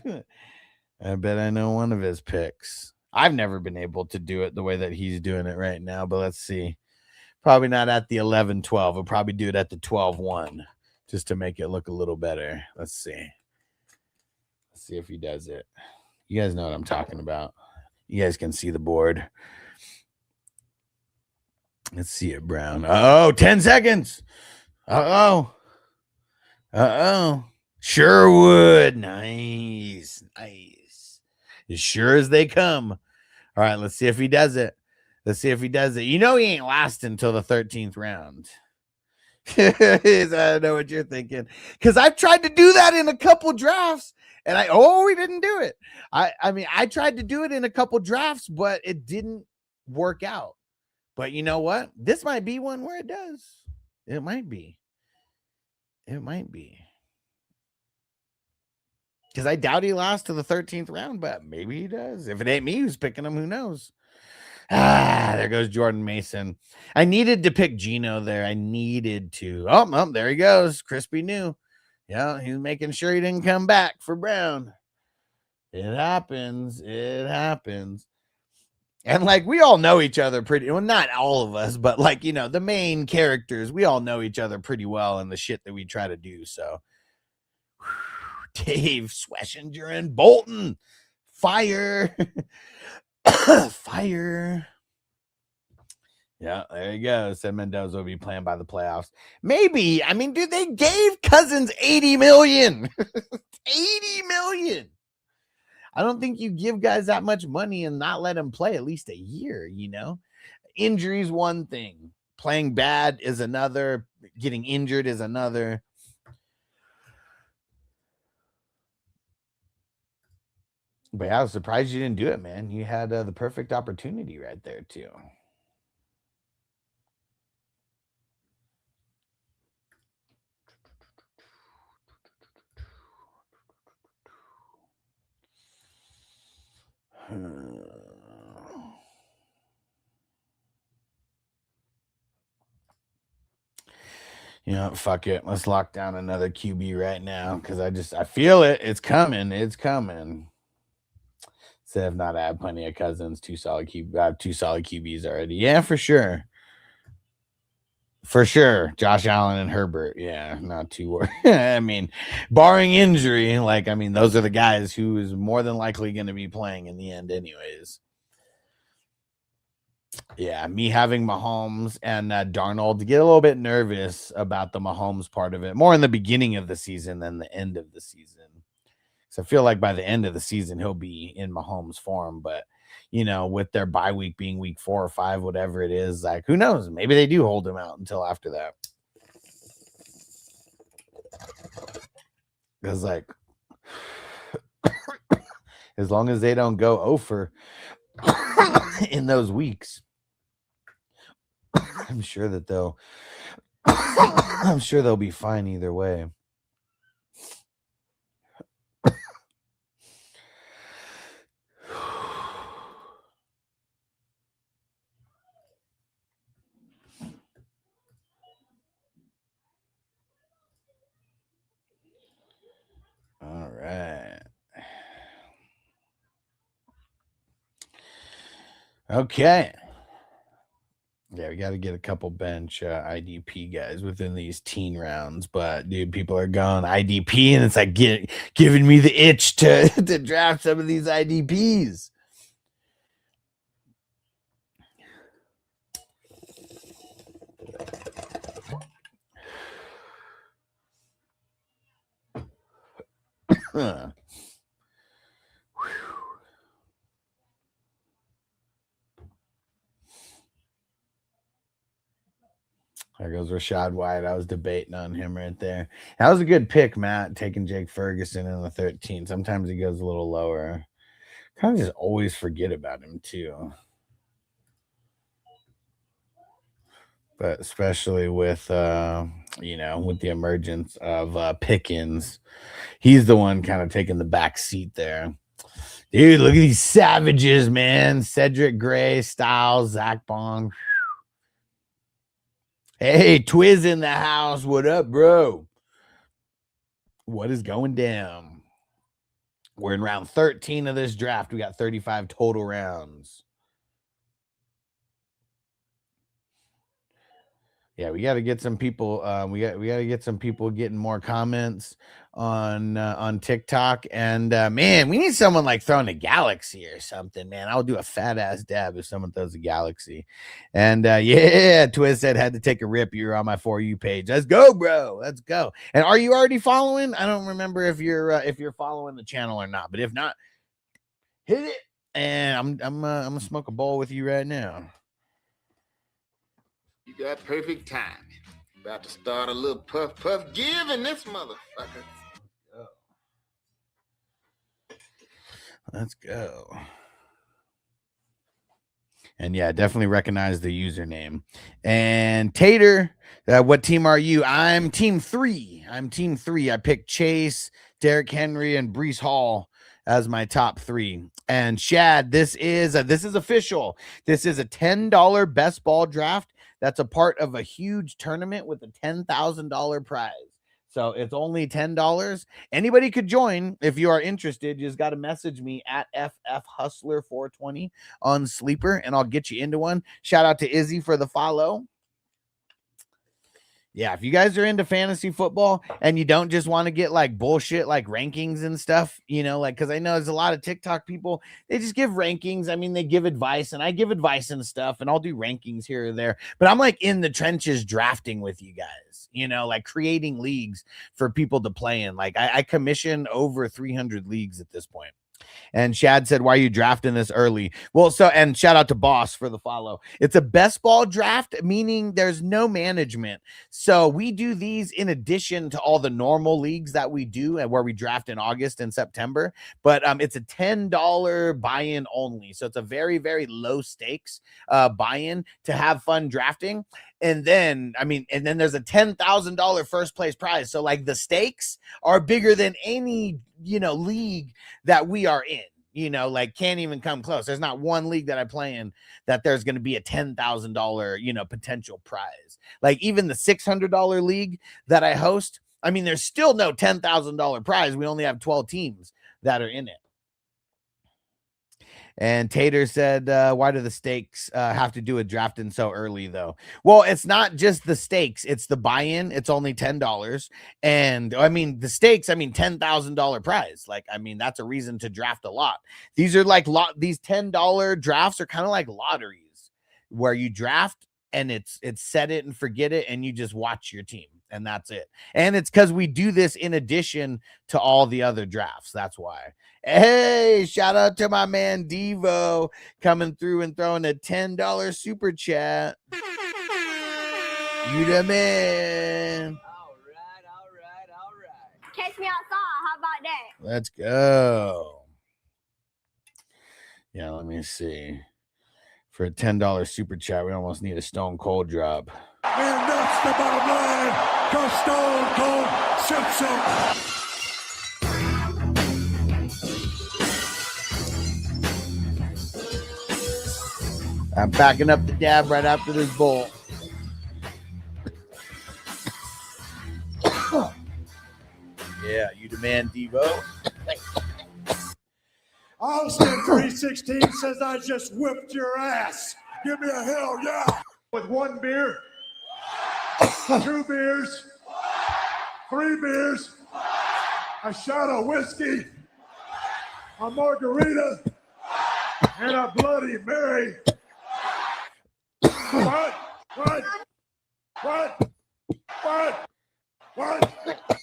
I bet I know one of his picks. I've never been able to do it the way that he's doing it right now, but let's see. Probably not at the 11-12. We'll probably do it at the 12-1 just to make it look a little better. Let's see. Let's see if he does it. You guys know what I'm talking about. You guys can see the board. Let's see it, Brown. Oh, 10 seconds. Uh-oh. Sherwood. Nice. Nice. As sure as they come. All right, let's see if he does it. Let's see if he does it. You know he ain't lasting until the 13th round. I know what you're thinking. Because I've tried to do that in a couple drafts. And we didn't do it. I mean, I tried to do it in a couple drafts, but it didn't work out. But you know what? This might be one where it does. It might be. It might be. Because I doubt he lasts to the 13th round, but maybe he does. If it ain't me who's picking him, who knows? There goes Jordan Mason. I needed to pick Geno there. I needed to. Oh, there he goes. Crispy new. Yeah, he's making sure he didn't come back for Brown. It happens. It happens. And like we all know each other pretty well, not all of us, but like, you know, the main characters, we all know each other pretty well in the shit that we try to do. So Dave Schlesinger and Bolton. Fire. Fire. Yeah, there you go. Said Mendoza will be playing by the playoffs. Maybe. I mean, dude, they gave Cousins $80 million. $80 million. I don't think you give guys that much money and not let them play at least a year, you know? Injury's one thing. Playing bad is another. Getting injured is another. But yeah, I was surprised you didn't do it, man. You had the perfect opportunity right there, too. You know, fuck it. Let's lock down another QB right now because I feel it. It's coming. It's coming. So if not, I have plenty of Cousins, two solid QBs already. Yeah, for sure. For sure. Josh Allen and Herbert. Yeah, not too worried. I mean, barring injury, like, I mean, those are the guys who is more than likely going to be playing in the end anyways. Yeah, me having Mahomes and Darnold to get a little bit nervous about the Mahomes part of it, more in the beginning of the season than the end of the season. So I feel like by the end of the season, he'll be in Mahomes form. But, you know, with their bye week being week 4 or 5, whatever it is, like, who knows? Maybe they do hold him out until after that. Because, like, as long as they don't go over in those weeks, I'm sure that they'll be fine either way. All right. Okay. Yeah, we got to get a couple bench IDP guys within these teen rounds. But, dude, people are going IDP, and it's like giving me the itch to draft some of these IDPs. There goes Rashad White. I was debating on him right there. That was a good pick, Matt, taking Jake Ferguson in the 13. Sometimes he goes a little lower. Kind of just always forget about him, too. But especially with, with the emergence of Pickens, he's the one kind of taking the back seat there. Dude, look at these savages, man. Cedric Gray, Styles, Zach Bond. Hey, Twiz in the house. What up, bro? What is going down? We're in round 13 of this draft. We got 35 total rounds. Yeah, we got to get some people. We got to get some people getting more comments on TikTok. And man, we need someone like throwing a galaxy or something. Man, I'll do a fat ass dab if someone throws a galaxy. And yeah, Twiz said had to take a rip. You're on my For You page. Let's go, bro. Let's go. And are you already following? I don't remember if you're following the channel or not. But if not, hit it. And I'm gonna smoke a bowl with you right now. You got perfect timing. About to start a little puff giving this motherfucker. Let's go. And yeah, definitely recognize the username. And Tater, what team are you? I'm team 3. I picked Chase, Derrick Henry, and Breece Hall as my top 3. And Shad, this is official. This is a $10 best ball draft. That's a part of a huge tournament with a $10,000 prize. So it's only $10. Anybody could join if you are interested. You just got to message me at FFHustler420 on Sleeper, and I'll get you into one. Shout out to Izzy for the follow. Yeah, if you guys are into fantasy football and you don't just want to get like bullshit like rankings and stuff, because I know there's a lot of TikTok people, they just give rankings. I mean, they give advice, and I give advice and stuff, and I'll do rankings here or there. But I'm like in the trenches drafting with you guys, like creating leagues for people to play in. Like I commission over 300 leagues at this point. And Shad said, why are you drafting this early? Well, and shout out to Boss for the follow. It's a best ball draft, meaning there's no management. So we do these in addition to all the normal leagues that we do and where we draft in August and September. But it's a $10 buy-in only. So it's a very, very low stakes buy-in to have fun drafting. And then there's a $10,000 first place prize. So like the stakes are bigger than any, league that we are in, like can't even come close. There's not one league that I play in that there's going to be a $10,000, potential prize. Like even the $600 league that I host, I mean, there's still no $10,000 prize. We only have 12 teams that are in it. And Tater said, why do the stakes have to do with drafting so early, though? Well, it's not just the stakes. It's the buy-in. It's only $10. And, I mean, the stakes, $10,000 prize. Like, that's a reason to draft a lot. These are like these $10 drafts are kind of like lotteries where you draft and it's set it and forget it, and you just watch your team. And that's it. And it's because we do this in addition to all the other drafts. That's why. Hey, shout out to my man Devo coming through and throwing a $10 super chat. You the man. All right. Catch me outside. How about that? Let's go. Yeah, let me see. For a $10 super chat, we almost need a Stone Cold drop. And that's the bottom line. The Stone Cold Simpson. I'm backing up the dab right after this bowl. Yeah, you demand Devo. Austin 316 says I just whipped your ass. Give me a hell yeah. With 1 beer, 2 beers, 3 beers, a shot of whiskey, a margarita, and a Bloody Mary. What?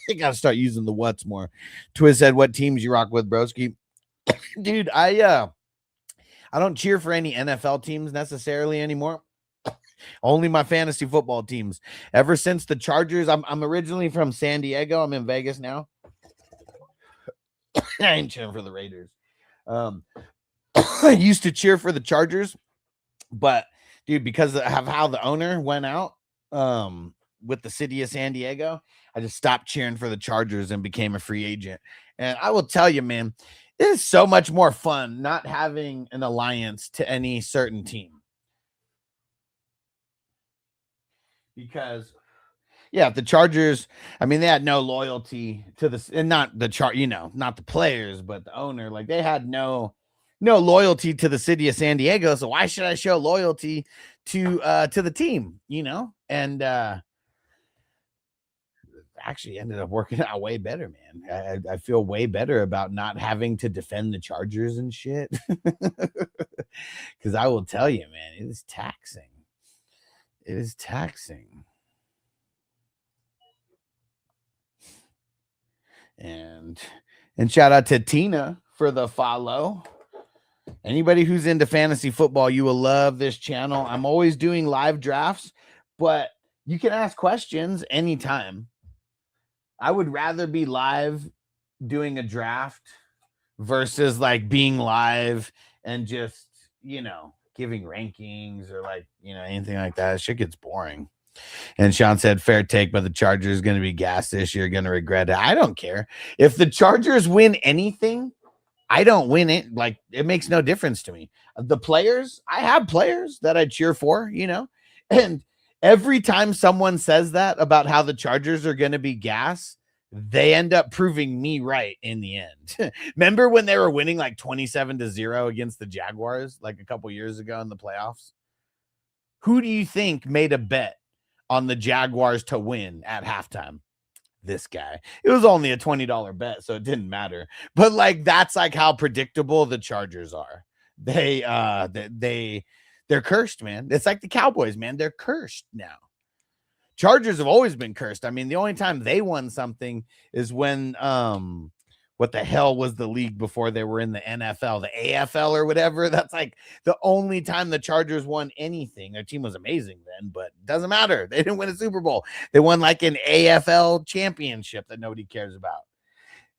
You gotta start using the what's more. Twiz said, "What teams you rock with, broski?" Dude, I don't cheer for any NFL teams necessarily anymore. Only my fantasy football teams. Ever since the Chargers, I'm originally from San Diego. I'm in Vegas now. I ain't cheering for the Raiders. I used to cheer for the Chargers, but dude, because of how the owner went out with the city of San Diego, I just stopped cheering for the Chargers and became a free agent. And I will tell you, man, it is so much more fun not having an alliance to any certain team. Because yeah, the Chargers, I mean, they had no loyalty to this, and not the not the players, but the owner. Like, they had no loyalty to the city of San Diego. So why should I show loyalty to the team? And actually ended up working out way better, man. I feel way better about not having to defend the Chargers and shit. Because I will tell you, man, it is taxing. It is taxing. And shout out to Tina for the follow. Anybody who's into fantasy football, you will love this channel. I'm always doing live drafts, but you can ask questions anytime. I would rather be live doing a draft versus like being live and just, giving rankings or anything like that. Shit gets boring. And Sean said, fair take, but the Chargers going to be gassed this year, going to regret it. I don't care. If the Chargers win anything, I don't win it. Like, it makes no difference to me. The players, I have players that I cheer for, and every time someone says that about how the Chargers are going to be gas, they end up proving me right in the end. Remember when they were winning like 27-0 against the Jaguars like a couple years ago in the playoffs? Who do you think made a bet on the Jaguars to win at halftime? This guy. It was only a $20 bet, so it didn't matter. But that's how predictable the Chargers are. They're cursed, man. It's like the Cowboys, man. They're cursed now. Chargers have always been cursed. I mean, the only time they won something is when what the hell was the league before they were in the NFL, the AFL or whatever. That's like the only time the Chargers won anything. Their team was amazing then, but it doesn't matter. They didn't win a Super Bowl. They won like an AFL championship that nobody cares about.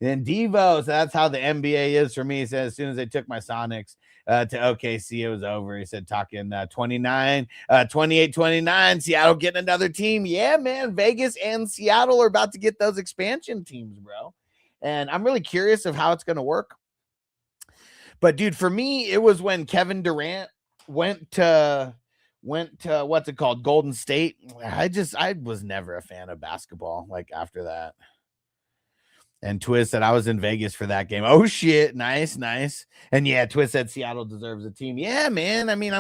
And Devo, so that's how the NBA is for me. He said, as soon as they took my Sonics to OKC, it was over. He said, talking 28-29, Seattle getting another team. Yeah, man, Vegas and Seattle are about to get those expansion teams, bro. And I'm really curious of how it's going to work. But dude, for me, it was when Kevin Durant went to what's it called? Golden State. I was never a fan of basketball after that. And Twiz said, I was in Vegas for that game. Oh shit. Nice. And yeah, Twiz said Seattle deserves a team. Yeah, man. I mean, I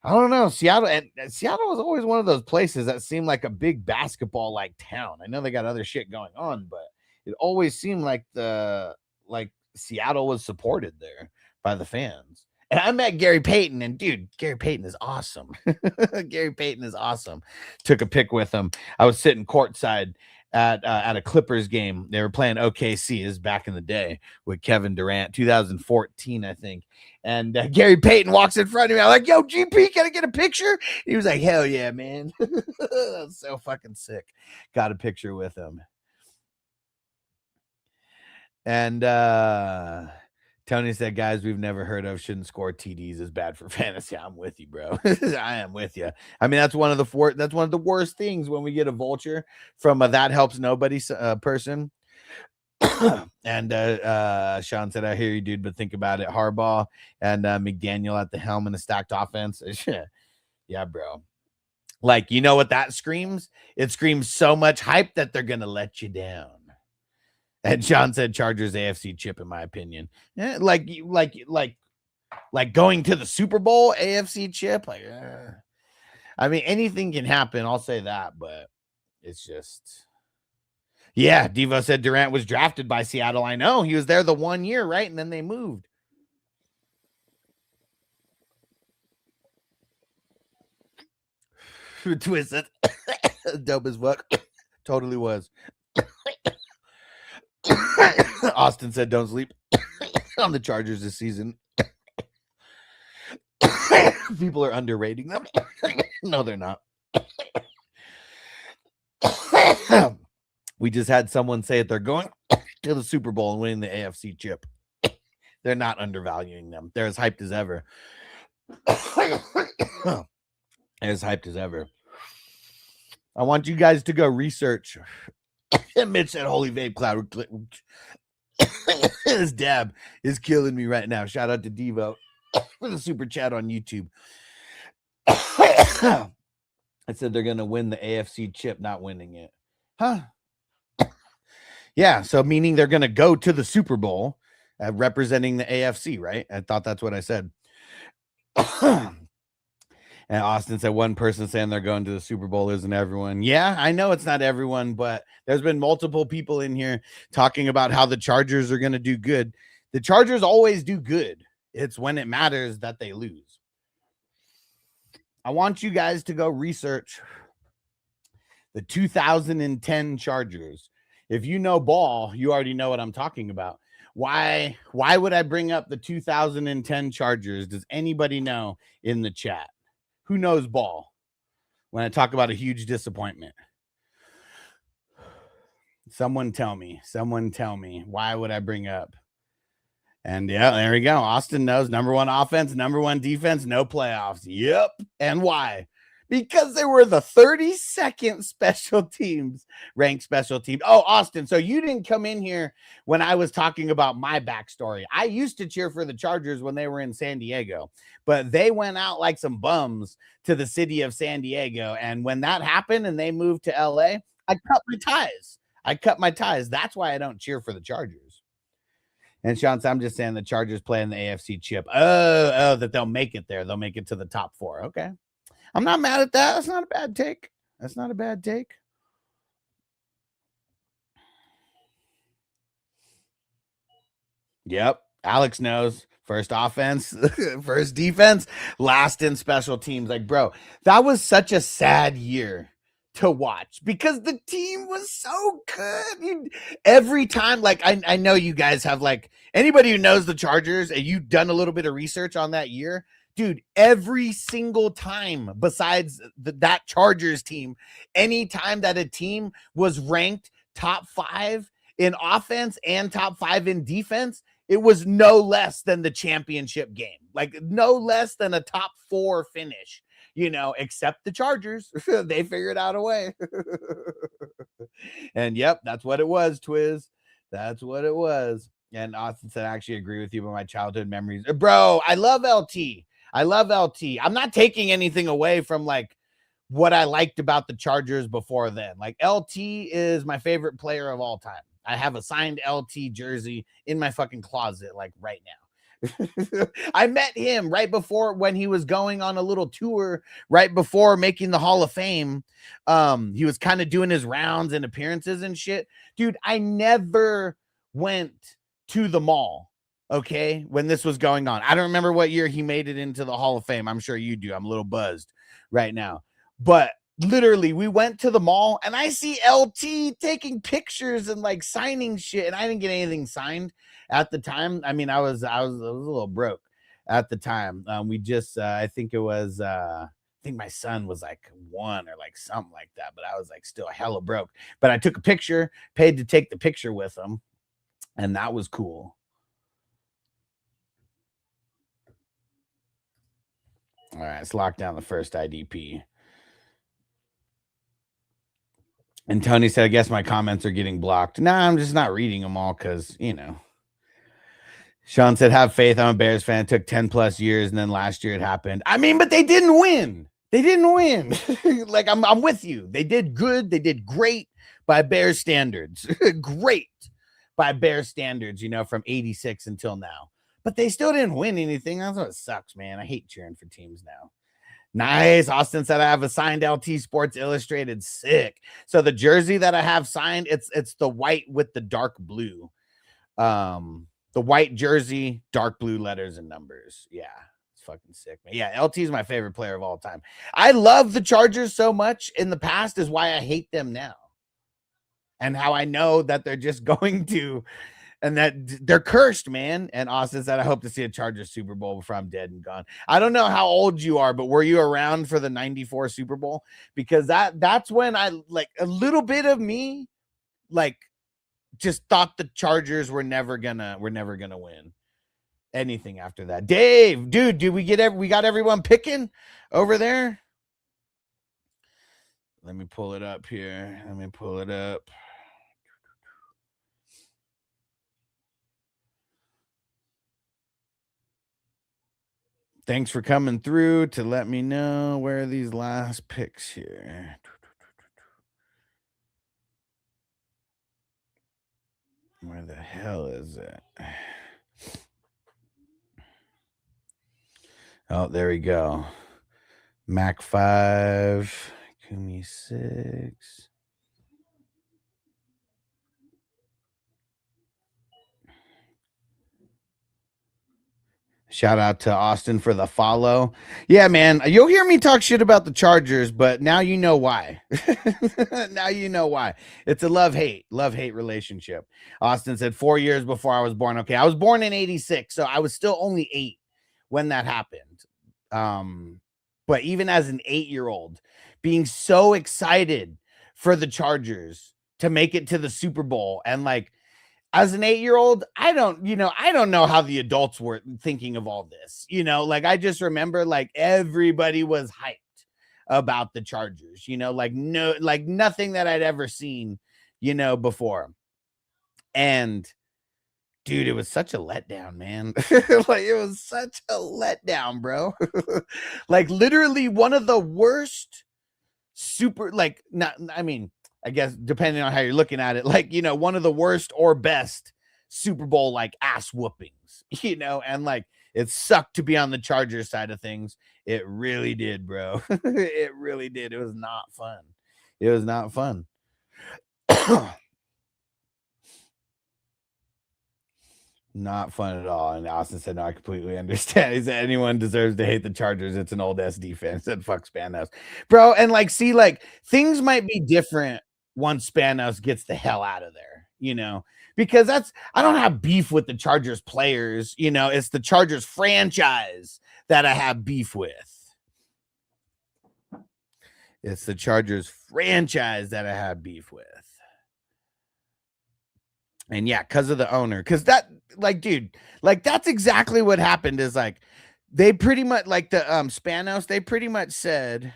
don't know. Seattle was always one of those places that seemed like a big basketball town. I know they got other shit going on, but it always seemed like Seattle was supported there by the fans. And I met Gary Payton, and dude, Gary Payton is awesome. Gary Payton is awesome. Took a pic with him. I was sitting courtside at a Clippers game. They were playing OKC. This is back in the day with Kevin Durant, 2014, I think. And Gary Payton walks in front of me. I'm like, yo, GP, can I get a picture? He was like, hell yeah, man. That's so fucking sick. Got a picture with him. And Tony said, guys we've never heard of shouldn't score TDs is bad for fantasy. I'm with you, bro. I am with you. I mean, that's one of the worst things when we get a vulture from a that helps nobody person. And Sean said, I hear you, dude, but think about it. Harbaugh and McDaniel at the helm in a stacked offense. Yeah, bro. You know what that screams? It screams so much hype that they're gonna let you down. And Sean said Chargers AFC chip, in my opinion. Yeah, like going to the Super Bowl AFC chip. I mean, anything can happen. I'll say that, but it's just, yeah. Devo said Durant was drafted by Seattle. I know he was there the 1 year, right? And then they moved. Twisted. Dope as fuck. Totally was. Austin said, "Don't sleep on the Chargers this season." People are underrating them. No, they're not. We just had someone say it. They're going to the Super Bowl and winning the AFC chip. They're not undervaluing them. They're as hyped as ever. As hyped as ever. I want you guys to go research. Mitch said, "Holy vape cloud." This dab is killing me right now. Shout out to Devo for the super chat on YouTube. I said they're going to win the AFC chip, not winning it. Huh? Yeah, so meaning they're going to go to the Super Bowl representing the AFC, right? I thought that's what I said. And Austin said one person saying they're going to the Super Bowl isn't everyone. Yeah, I know it's not everyone, but there's been multiple people in here talking about how the Chargers are going to do good. The Chargers always do good. It's when it matters that they lose. I want you guys to go research the 2010 Chargers. If you know ball, you already know what I'm talking about. Why would I bring up the 2010 Chargers? Does anybody know in the chat? Who knows ball when I talk about a huge disappointment? Someone tell me. Why would I bring up? And yeah, there we go. Austin knows number one offense, number one defense, no playoffs. Yep. And why? Because they were the 32nd special teams, ranked special team. Oh, Austin, so you didn't come in here when I was talking about my backstory. I used to cheer for the Chargers when they were in San Diego, but they went out like some bums to the city of San Diego. And when that happened and they moved to LA, I cut my ties. That's why I don't cheer for the Chargers. And Sean, I'm just saying the Chargers play in the AFC chip. Oh, that they'll make it there. They'll make it to the top 4. Okay. I'm not mad at that. That's not a bad take. Yep. Alex knows. First offense, first defense, last in special teams. Like, bro, that was such a sad year to watch because the team was so good. Every time, like, I know you guys have, like, anybody who knows the Chargers and you've done a little bit of research on that year, dude, every single time besides that Chargers team, any time that a team was ranked top 5 in offense and top 5 in defense, it was no less than the championship game, like no less than a top 4 finish, except the Chargers. They figured out a way. And yep, that's what it was, Twiz. That's what it was. And Austin said, I actually agree with you about my childhood memories. Bro, I love LT. I'm not taking anything away from like what I liked about the Chargers before then. Like LT is my favorite player of all time. I have a signed LT jersey in my fucking closet, like right now. I met him right before when he was going on a little tour right before making the Hall of Fame. He was kind of doing his rounds and appearances and shit. Dude, I never went to the mall. Okay, when this was going on. I don't remember what year he made it into the Hall of Fame. I'm sure you do. I'm a little buzzed right now. But literally, we went to the mall and I see LT taking pictures and like signing shit. And I didn't get anything signed at the time. I mean, I was a little broke at the time. We just, I think my son was like 1 or like something like that. But I was like still hella broke. But I took a picture, paid to take the picture with him. And that was cool. All right, let's lock down the first IDP. And Tony said, I guess my comments are getting blocked. Nah, I'm just not reading them all because, Sean said, have faith. I'm a Bears fan. It took 10 plus years, and then last year it happened. I mean, but they didn't win. Like, I'm with you. They did good. They did great by Bears standards. Great by Bears standards, from 86 until now. But they still didn't win anything. That's what sucks, man. I hate cheering for teams now. Nice. Austin said I have a signed LT Sports Illustrated. Sick. So the jersey that I have signed, it's the white with the dark blue. The white jersey, dark blue letters and numbers. Yeah, it's fucking sick, man. Yeah, LT is my favorite player of all time. I love the Chargers so much in the past is why I hate them now. and how I know that they're just going to, and that they're cursed, man. And Austin said, I hope to see a Chargers Super Bowl before I'm dead and gone. I don't know how old you are, but were you around for the 94 Super Bowl? Because that's when I, like, a little bit of me, like, just thought the Chargers were never gonna win anything after that. Dave, dude, we got everyone picking over there? Let me pull it up here. Let me pull it up. Thanks for coming through to let me know where are these last picks here. Where the hell is it? Oh, there we go. Mac 5, Kumi 6. Shout out to Austin for the follow. Yeah, man, you'll hear me talk shit about the Chargers, but now you know why. Now you know why. It's a love-hate relationship. Austin said 4 years before I was born. Okay, I was born in 86, so I was still only 8 when that happened. But even as an 8-year-old, being so excited for the Chargers to make it to the Super Bowl, and like, as an 8-year-old, I don't know how the adults were thinking of all this, like, I just remember, like, everybody was hyped about the Chargers, like nothing that I'd ever seen, before. And dude, it was such a letdown, man. Like, it was such a letdown, bro. Like, literally one of the worst I guess depending on how you're looking at it, like, one of the worst or best Super Bowl, like, ass whoopings, and like, it sucked to be on the Chargers side of things. It really did, bro. It really did. It was not fun. It was not fun. Not fun at all. And Austin said, no, I completely understand. He said, anyone deserves to hate the Chargers. It's an old SD fan. He said, fuck Spanos. Bro, and like, see, like, things might be different once Spanos gets the hell out of there, because I don't have beef with the Chargers players, it's the Chargers franchise that I have beef with. It's the Chargers franchise that I have beef with. And yeah, because of the owner, because that, like, dude, like, that's exactly what happened. Is like, they pretty much, like, the Spanos, they pretty much said,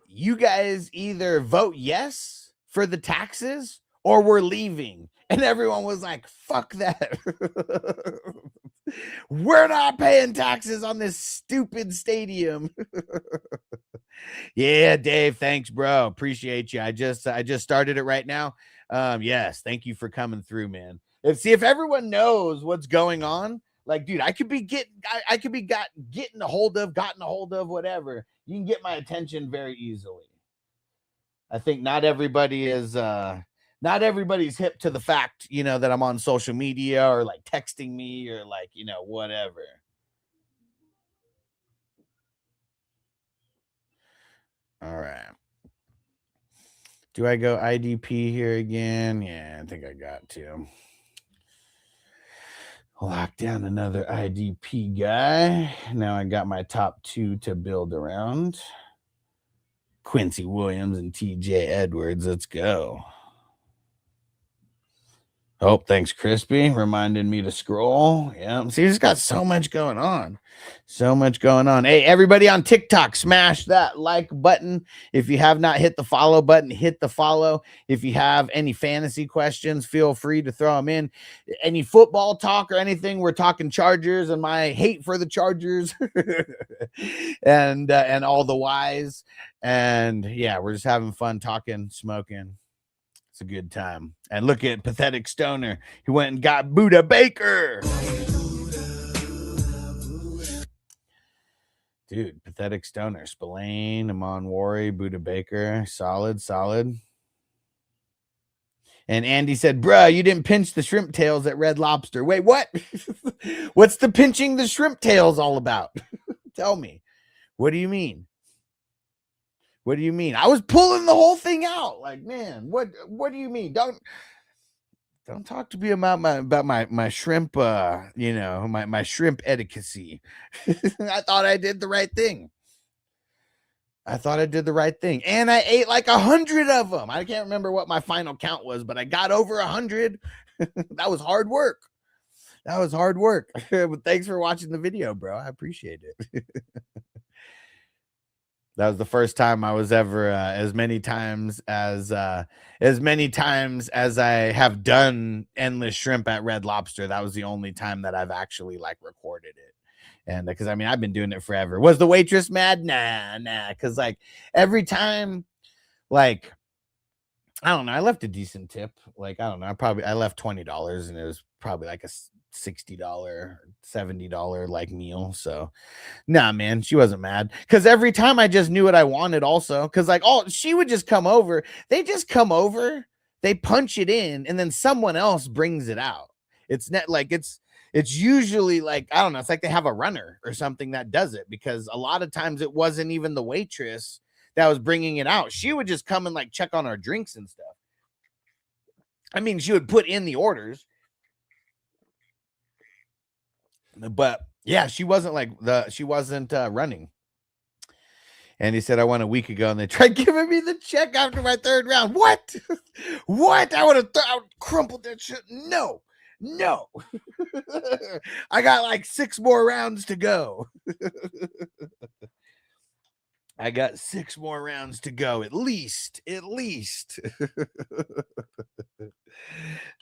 you guys either vote yes for the taxes or we're leaving. And everyone was like, fuck that. We're not paying taxes on this stupid stadium. Yeah, Dave, thanks, bro. Appreciate you. I just started it right now. Yes, thank you for coming through, man. If everyone knows what's going on, like, dude, I could be getting a hold of, whatever. You can get my attention very easily. I think not everybody's hip to the fact, that I'm on social media or like texting me or like, whatever. All right. Do I go IDP here again? Yeah, I think I got to. Lock down another IDP guy. Now I got my top 2 to build around. Quincy Williams and TJ Edwards. Let's go. Oh, thanks, Crispy. Reminding me to scroll. Yeah. See, he's got so much going on. Hey, everybody on TikTok, smash that like button. If you have not hit the follow button, hit the follow. If you have any fantasy questions, feel free to throw them in. Any football talk or anything, we're talking Chargers and my hate for the Chargers and all the whys. And yeah, we're just having fun talking, smoking. It's a good time. And look at Pathetic Stoner. He went and got Buddha Baker. Dude, Pathetic Stoner. Spillane, Amon Wari, Buddha Baker. Solid. And Andy said, bruh, you didn't pinch the shrimp tails at Red Lobster. Wait, what? What's the pinching the shrimp tails all about? Tell me. What do you mean? What do you mean? I was pulling the whole thing out. Like, man, what do you mean? Don't talk to me about my shrimp, my shrimp etiquette. I thought I did the right thing. And I ate like 100 of them. I can't remember what my final count was, but I got over 100. That was hard work. But thanks for watching the video, bro. I appreciate it. That was the first time I was ever as many times as I have done endless shrimp at Red Lobster. That was the only time that I've actually like recorded it. And because I mean, I've been doing it forever. Was the waitress mad? Nah. Because like every time, like, I don't know, I left a decent tip. Like, I don't know, I left $20 and it was probably like a $60, $70 like meal. So nah, man, she wasn't mad because every time I just knew what I wanted also. Because like, she would just come over. They just come over, they punch it in, and then someone else brings it out. It's not like it's usually like, I don't know, it's like they have a runner or something that does it, because a lot of times it wasn't even the waitress that was bringing it out. She would just come and like check on our drinks and stuff. I mean, she would put in the orders, but yeah, she wasn't running. And he said, I won a week ago, and they tried giving me the check after my third round. What? I would have crumpled that shit. No. I got like 6 more rounds to go. At least.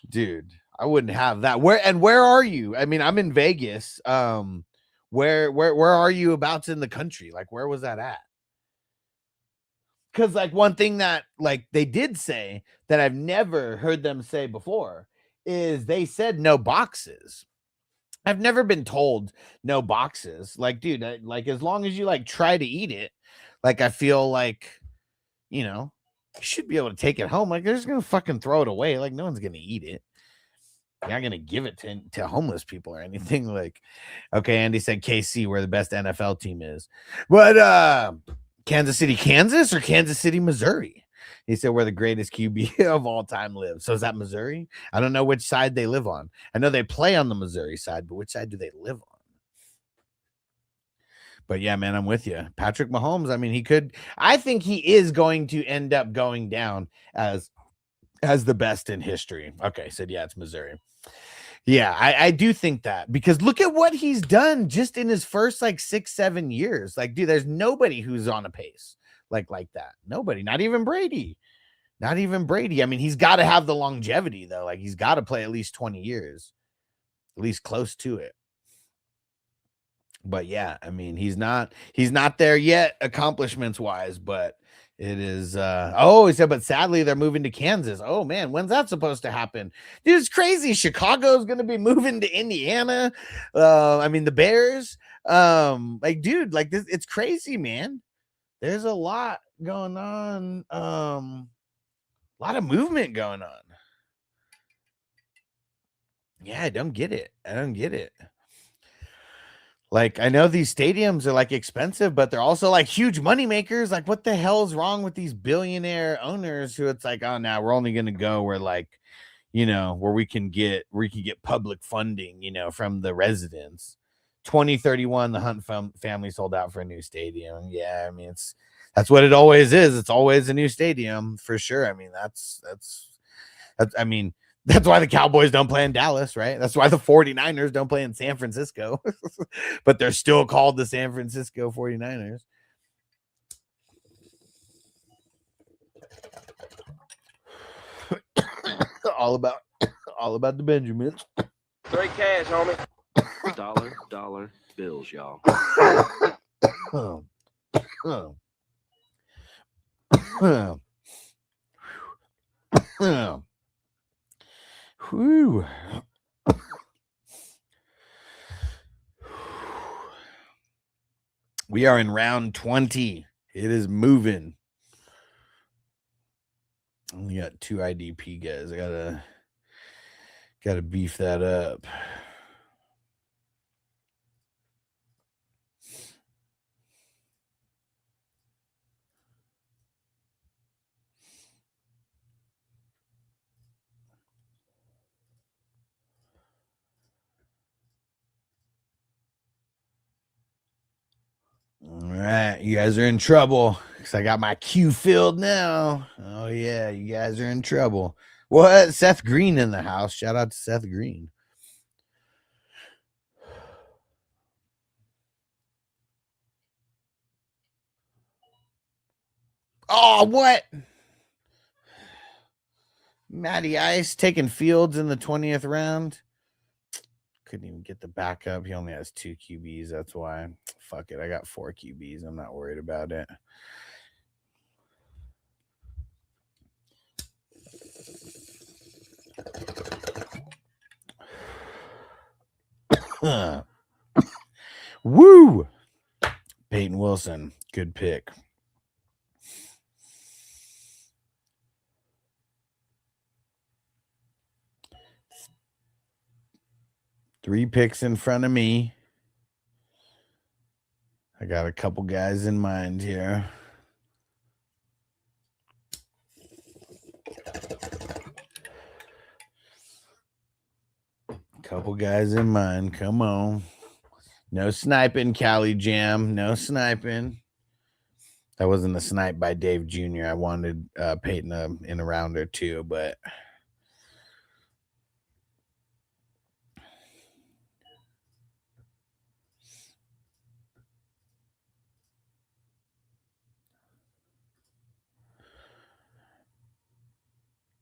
Dude, I wouldn't have that. Where are you? I mean, I'm in Vegas. Where are you abouts in the country? Like, where was that at? Because like one thing that like they did say that I've never heard them say before is they said no boxes. I've never been told no boxes. Like, dude, like as long as you like try to eat it, like I feel like, you should be able to take it home. Like they're just gonna fucking throw it away. Like no one's gonna eat it. You're not gonna give it to homeless people or anything. Like, okay, Andy said KC, where the best NFL team is. But Kansas City, Kansas, or Kansas City, Missouri? He said where the greatest QB of all time lives. So is that Missouri? I don't know which side they live on. I know they play on the Missouri side, but which side do they live on? But yeah, man, I'm with you. Patrick Mahomes, I mean, I think he is going to end up going down as the best in history. Okay, said yeah, it's Missouri. Yeah, I do think that, because look at what he's done just in his first like 6-7 years. Like, dude, there's nobody who's on a pace like that. Nobody, not even Brady. I mean, he's got to have the longevity though. Like he's got to play at least 20 years, at least close to it. But yeah, I mean, he's not there yet accomplishments wise, but it is he said, but sadly they're moving to Kansas. Oh man, when's that supposed to happen? Dude, it's crazy. Chicago's gonna be moving to Indiana. I mean the Bears. Like, dude, like this, it's crazy, man. There's a lot going on. A lot of movement going on. Yeah, I don't get it. Like, I know these stadiums are like expensive, but they're also like huge money makers. Like, what the hell's wrong with these billionaire owners who it's like, oh, now we're only going to go where like, where we can get public funding, from the residents. 2031, the Hunt family sold out for a new stadium. Yeah, I mean, that's what it always is. It's always a new stadium for sure. I mean, that's that's why the Cowboys don't play in Dallas, right? That's why the 49ers don't play in San Francisco, but they're still called the San Francisco 49ers. all about the Benjamins. Straight cash, homie. Dollar bills, y'all. Whew. We are in round 20. It is moving. Only got 2 IDP guys. I gotta beef that up. You guys are in trouble because I got my queue filled now. Oh, yeah, you guys are in trouble. What? Seth Green in the house. Shout out to Seth Green. Oh, what? Matty Ice taking Fields in the 20th round. Couldn't even get the backup. He only has 2 QBs. That's why. Fuck it. I got 4 QBs. I'm not worried about it. Woo! Peyton Wilson. Good pick. Three picks in front of me. I got a couple guys in mind here. Couple guys in mind. Come on. No sniping, Cali Jam. No sniping. That wasn't a snipe by Dave Jr. I wanted Peyton in a round or two, but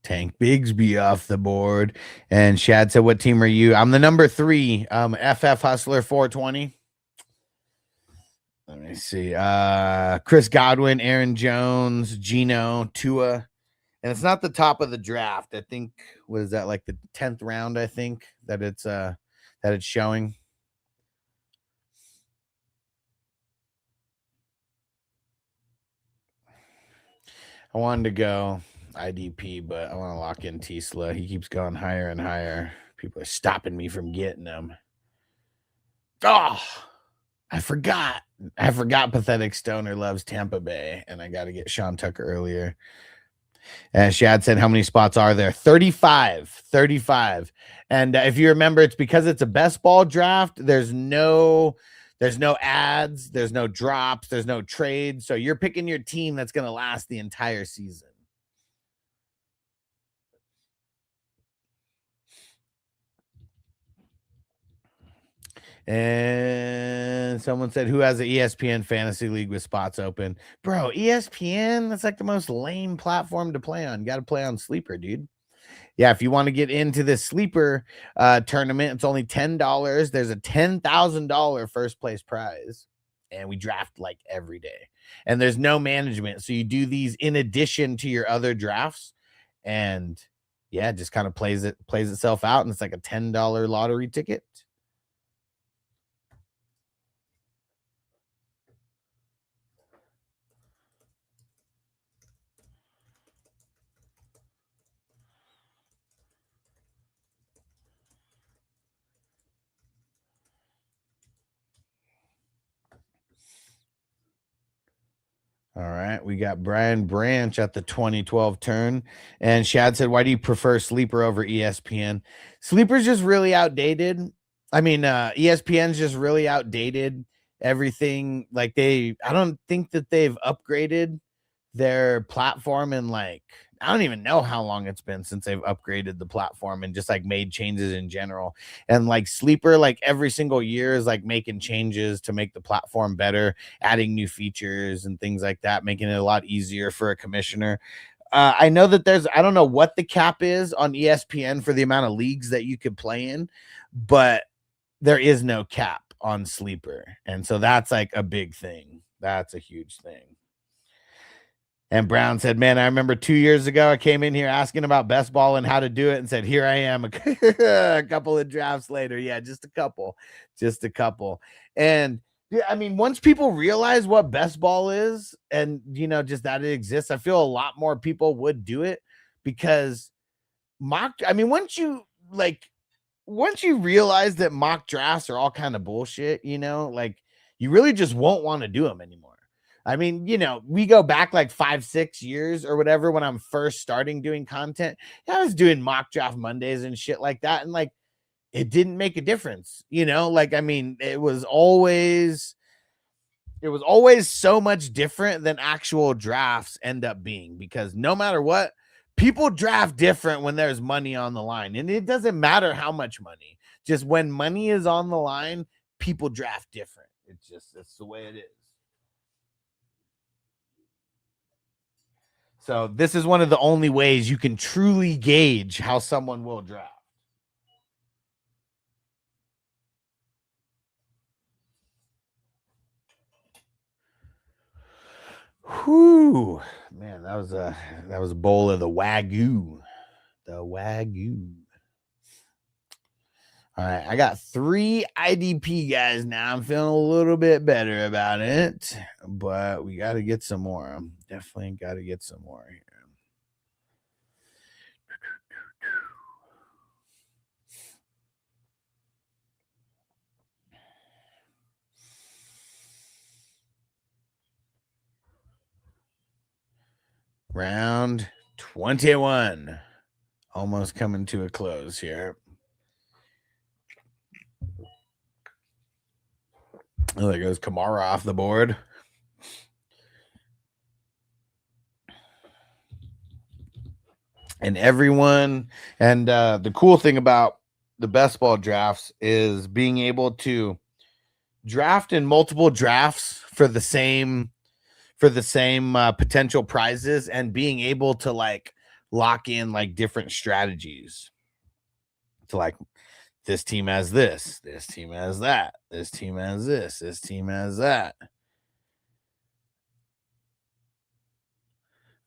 Tank Bigsby off the board. And Shad said, what team are you? I'm the number 3, FF Hustler 420. Let me see. Chris Godwin, Aaron Jones, Geno, Tua. And it's not the top of the draft. I think, was that like the 10th round, I think, that it's showing. I wanted to go IDP, but I want to lock in Tesla. He keeps going higher and higher. People are stopping me from getting him. Oh, I forgot. Pathetic Stoner loves Tampa Bay, and I got to get Sean Tucker earlier. And Shad said, how many spots are there? 35. And if you remember, it's because it's a best ball draft. There's no ads, there's no drops, there's no trades. So you're picking your team that's going to last the entire season. And someone said, who has an ESPN fantasy league with spots open? Bro, ESPN, that's like the most lame platform to play on. You got to play on Sleeper, dude. Yeah, if you want to get into this Sleeper tournament, it's only $10. There's a $10,000 first place prize. And we draft like every day. And there's no management. So you do these in addition to your other drafts. And yeah, it just kind of plays itself out. And it's like a $10 lottery ticket. All right, we got Brian Branch at the 2012 turn. And Shad said, why do you prefer Sleeper over ESPN? Sleeper's just really outdated. I mean, ESPN's just really outdated. Everything, like I don't think that they've upgraded their platform in like, I don't even know how long it's been since they've upgraded the platform and just like made changes in general. And like Sleeper, like every single year is like making changes to make the platform better, adding new features and things like that, making it a lot easier for a commissioner. I know that I don't know what the cap is on ESPN for the amount of leagues that you could play in, but there is no cap on Sleeper. And so that's like a big thing. That's a huge thing. And Brown said, man, I remember 2 years ago, I came in here asking about best ball and how to do it and said, here I am a couple of drafts later. Yeah, just a couple. And yeah, I mean, once people realize what best ball is and, just that it exists, I feel a lot more people would do it because once you realize that mock drafts are all kind of bullshit, like you really just won't want to do them anymore. I mean, we go back like 5-6 years or whatever when I'm first starting doing content. I was doing mock draft Mondays and shit like that. And like, it didn't make a difference, it was always It was always so much different than actual drafts end up being, because no matter what, people draft different when there's money on the line. And it doesn't matter how much money. Just when money is on the line, people draft different. It's the way it is. So this is one of the only ways you can truly gauge how someone will draft. Whew, man, that was a bowl of the Wagyu. The Wagyu. All right, I got 3 IDP guys now. I'm feeling a little bit better about it, but we got to get some more. Definitely got to get some more here. Round 21. Almost coming to a close here. Oh, there goes Kamara off the board. And everyone, and the cool thing about the best ball drafts is being able to draft in multiple drafts for the same potential prizes, and being able to like lock in like different strategies to like, this team has this team has that, this team has this team has that.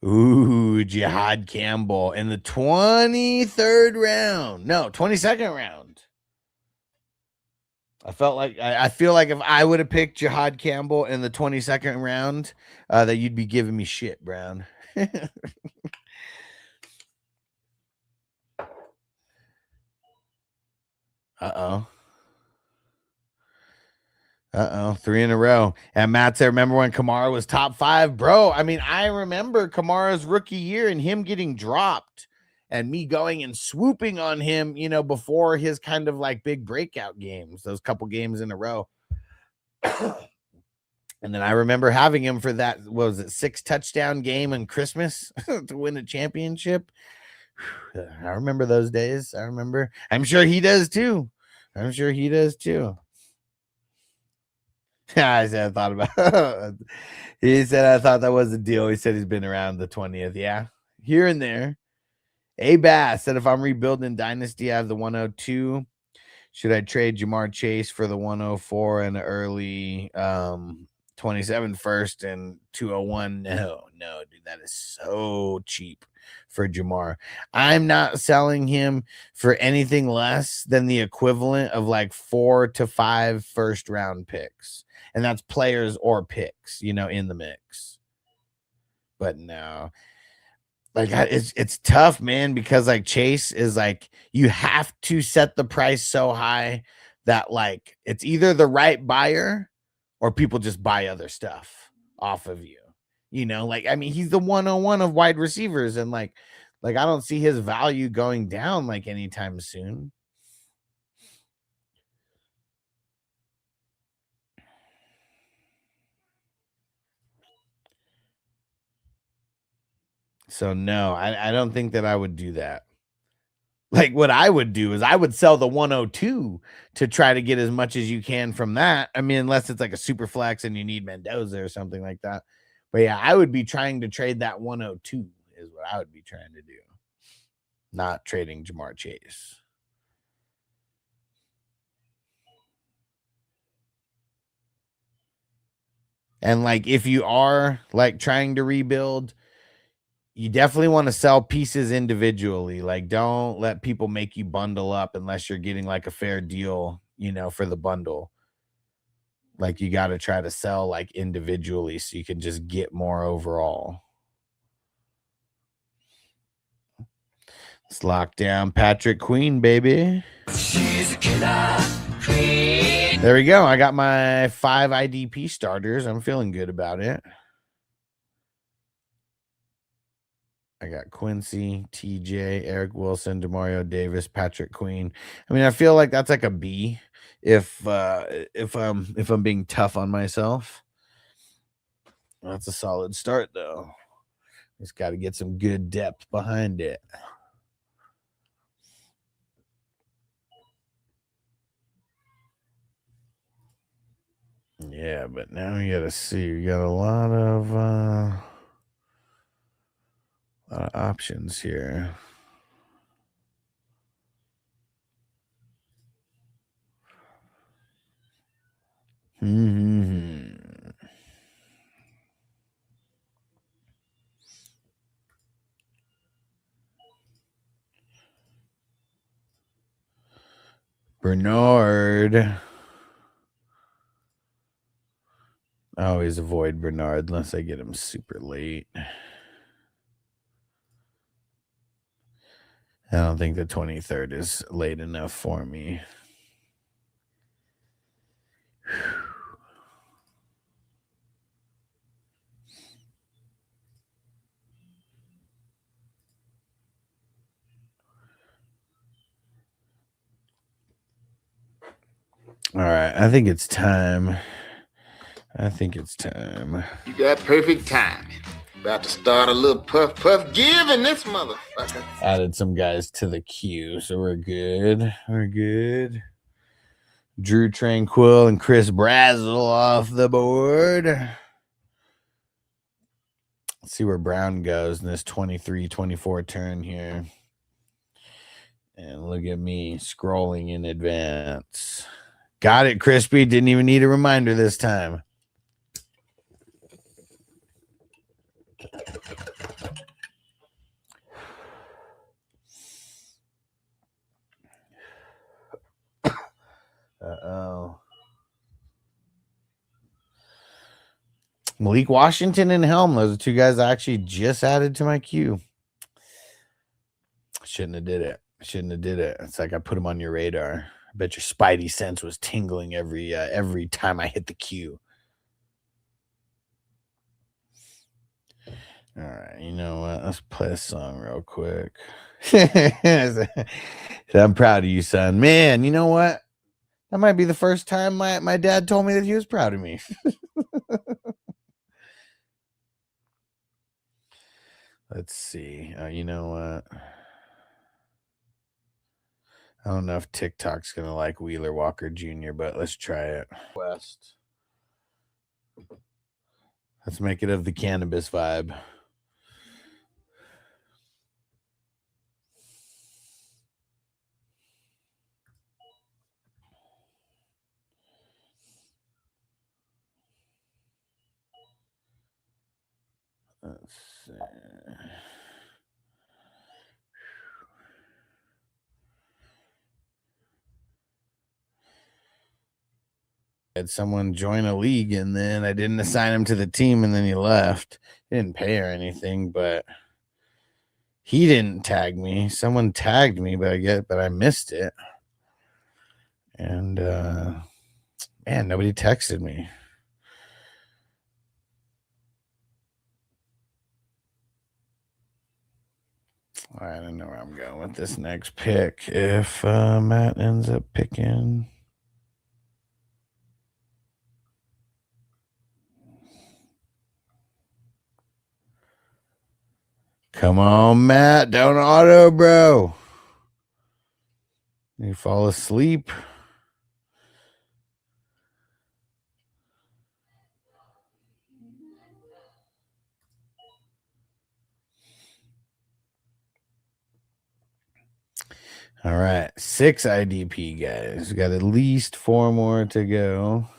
Ooh, Jihad Campbell in the 23rd round. No, 22nd round. I feel like if I would have picked Jihad Campbell in the 22nd round, that you'd be giving me shit, Brown. Uh-oh. 3 in a row. And Matt said, remember when Kamara was top 5? Bro, I mean, I remember Kamara's rookie year and him getting dropped and me going and swooping on him, you know, before his kind of like big breakout games, those couple games in a row. And then I remember having him for that, what was it, 6 touchdown game in Christmas to win a championship. I remember those days. I remember. I'm sure he does too. I said, I thought about he said, I thought that was a deal. He said he's been around the 20th. Yeah, here and there. A Bass said, if I'm rebuilding Dynasty, I have the 102. Should I trade Jamar Chase for the 104 and early 27 first and 201? No, dude, that is so cheap for Jamar. I'm not selling him for anything less than the equivalent of like 4 to 5 first round picks. And that's players or picks, you know, in the mix. But no, like it's tough, man, because like Chase is like, you have to set the price so high that like it's either the right buyer or people just buy other stuff off of you. You know, like, I mean, he's the 101 of wide receivers, and like I don't see his value going down like anytime soon. So no, I don't think that I would do that. Like, what I would do is I would sell the 102 to try to get as much as you can from that. I mean, unless it's like a super flex and you need Mendoza or something like that. But yeah, I would be trying to trade that 102 is what I would be trying to do. Not trading Jamar Chase. And like, if you are like trying to rebuild, you definitely want to sell pieces individually. Like, don't let people make you bundle up unless you're getting like a fair deal, you know, for the bundle. Like, you got to try to sell like individually so you can just get more overall. Let's lock down Patrick Queen, baby. She's a killer queen. There we go. I got my 5 IDP starters. I'm feeling good about it. I got Quincy, TJ, Eric Wilson, Demario Davis, Patrick Queen. I mean, I feel like that's like a B if I'm being tough on myself. That's a solid start, though. Just got to get some good depth behind it. Yeah, but now you got to see. You got a lot of options here. Bernard. I always avoid Bernard unless I get him super late. I don't think the 23rd is late enough for me. All right, I think it's time. You got perfect timing. About to start a little puff giving this motherfucker. Added some guys to the queue, so we're good. Drew Tranquil and Chris Brazzle off the board. Let's see where Brown goes in this 23-24 turn here. And look at me scrolling in advance. Got it, Crispy. Didn't even need a reminder this time. Uh-oh. Malik Washington and Helm. Those are two guys I actually just added to my queue. Shouldn't have did it. It's like I put them on your radar. I bet your spidey sense was tingling every time I hit the queue. All right, you know what? Let's play a song real quick. I'm proud of you, son. Man, you know what? That might be the first time my dad told me that he was proud of me. Let's see. You know what? I don't know if TikTok's going to like Wheeler Walker Jr., but let's try it. West. Let's make it of the cannabis vibe. Let's see. Had someone join a league and then I didn't assign him to the team and then he left. He didn't pay or anything, but he didn't tag me. Someone tagged me, but I missed it. And man, nobody texted me. I don't know where I'm going with this next pick. If Matt ends up picking. Come on, Matt. Don't auto, bro. You fall asleep. All right. 6 IDP guys. We got at least 4 more to go.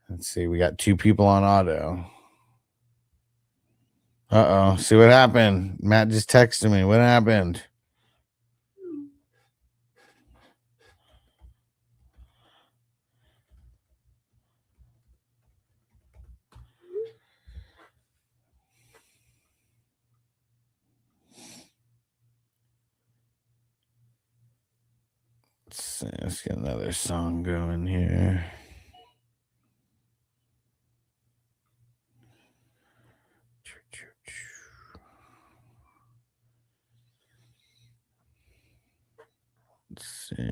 Let's see. We got 2 people on auto. Uh-oh. See what happened? Matt just texted me. What happened? Let's get another song going here. Let's see.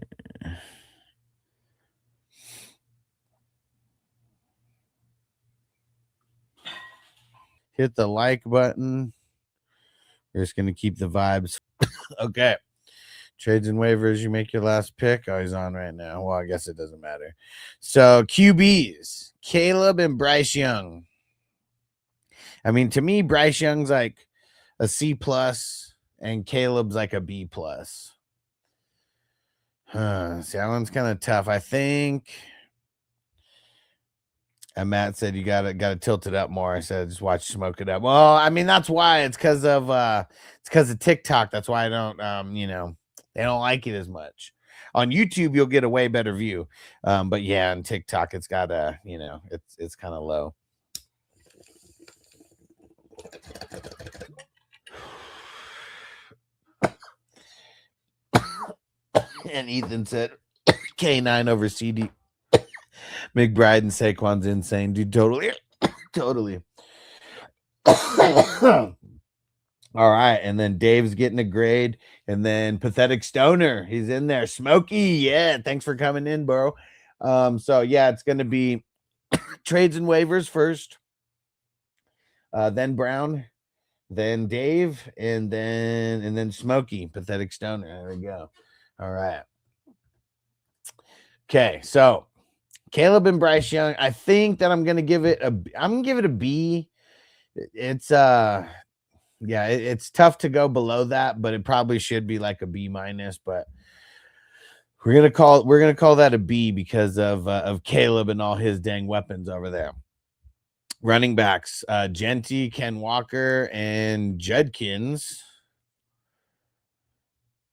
hit the like button. We're just gonna keep the vibes. Okay. Trades and waivers, you make your last pick. Oh, he's on right now. Well, I guess it doesn't matter. So QBs, Caleb and Bryce Young. I mean, to me, Bryce Young's like a C plus and Caleb's like a B plus. See, that one's kind of tough. I think. And Matt said you gotta tilt it up more. I said just watch Smoke It Up. Well, I mean, that's why it's because of TikTok. That's why I don't they don't like it as much. On YouTube, you'll get a way better view. But yeah, on TikTok, it's got it's kind of low. And Ethan said K9 over CD. McBride and Saquon's insane, dude. Totally. All right, and then Dave's getting a grade, and then Pathetic Stoner, he's in there. Smokey, yeah, thanks for coming in, bro. So yeah, it's gonna be trades and waivers first, then Brown, then Dave, and then Smokey, Pathetic Stoner. There we go. All right. Okay, so Caleb and Bryce Young, I think that I'm gonna give it a B. It's it's tough to go below that, but it probably should be like a B minus. But we're gonna call that a B because of Caleb and all his dang weapons over there. Running backs, Genty, Ken Walker, and Judkins.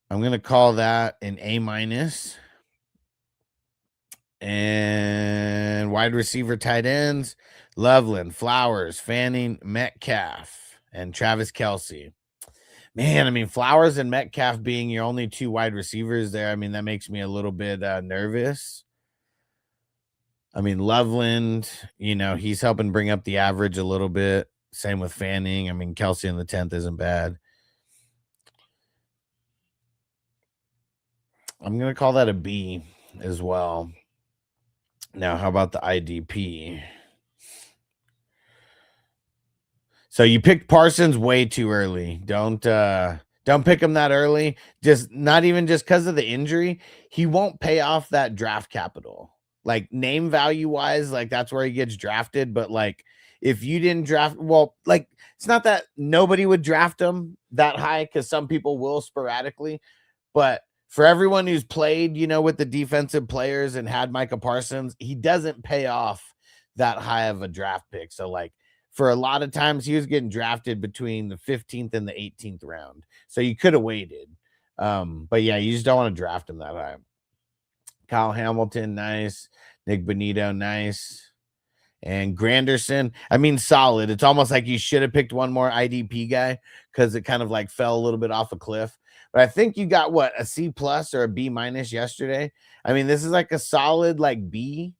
I'm gonna call that an A minus. And wide receiver, tight ends, Loveland, Flowers, Fanning, Metcalf, and Travis Kelce. Man, I mean, Flowers and Metcalf being your only two wide receivers there, I mean, that makes me a little bit nervous. I mean, Loveland, he's helping bring up the average a little bit. Same with Fanning. I mean, Kelce in the 10th isn't bad. I'm going to call that a B as well. Now, how about the IDP? So you picked Parsons way too early. Don't pick him that early. Just not even just because of the injury. He won't pay off that draft capital. Like name value wise, like that's where he gets drafted. But like if you didn't draft, well, like it's not that nobody would draft him that high because some people will sporadically, but for everyone who's played, with the defensive players and had Micah Parsons, he doesn't pay off that high of a draft pick. So, like, for a lot of times, he was getting drafted between the 15th and the 18th round. So, you could have waited. But, yeah, you just don't want to draft him that high. Kyle Hamilton, nice. Nick Bonito, nice. And Granderson, I mean, solid. It's almost like you should have picked one more IDP guy because it kind of, like, fell a little bit off a cliff. But I think you got a C plus or a B minus yesterday. I mean, this is like a solid like B.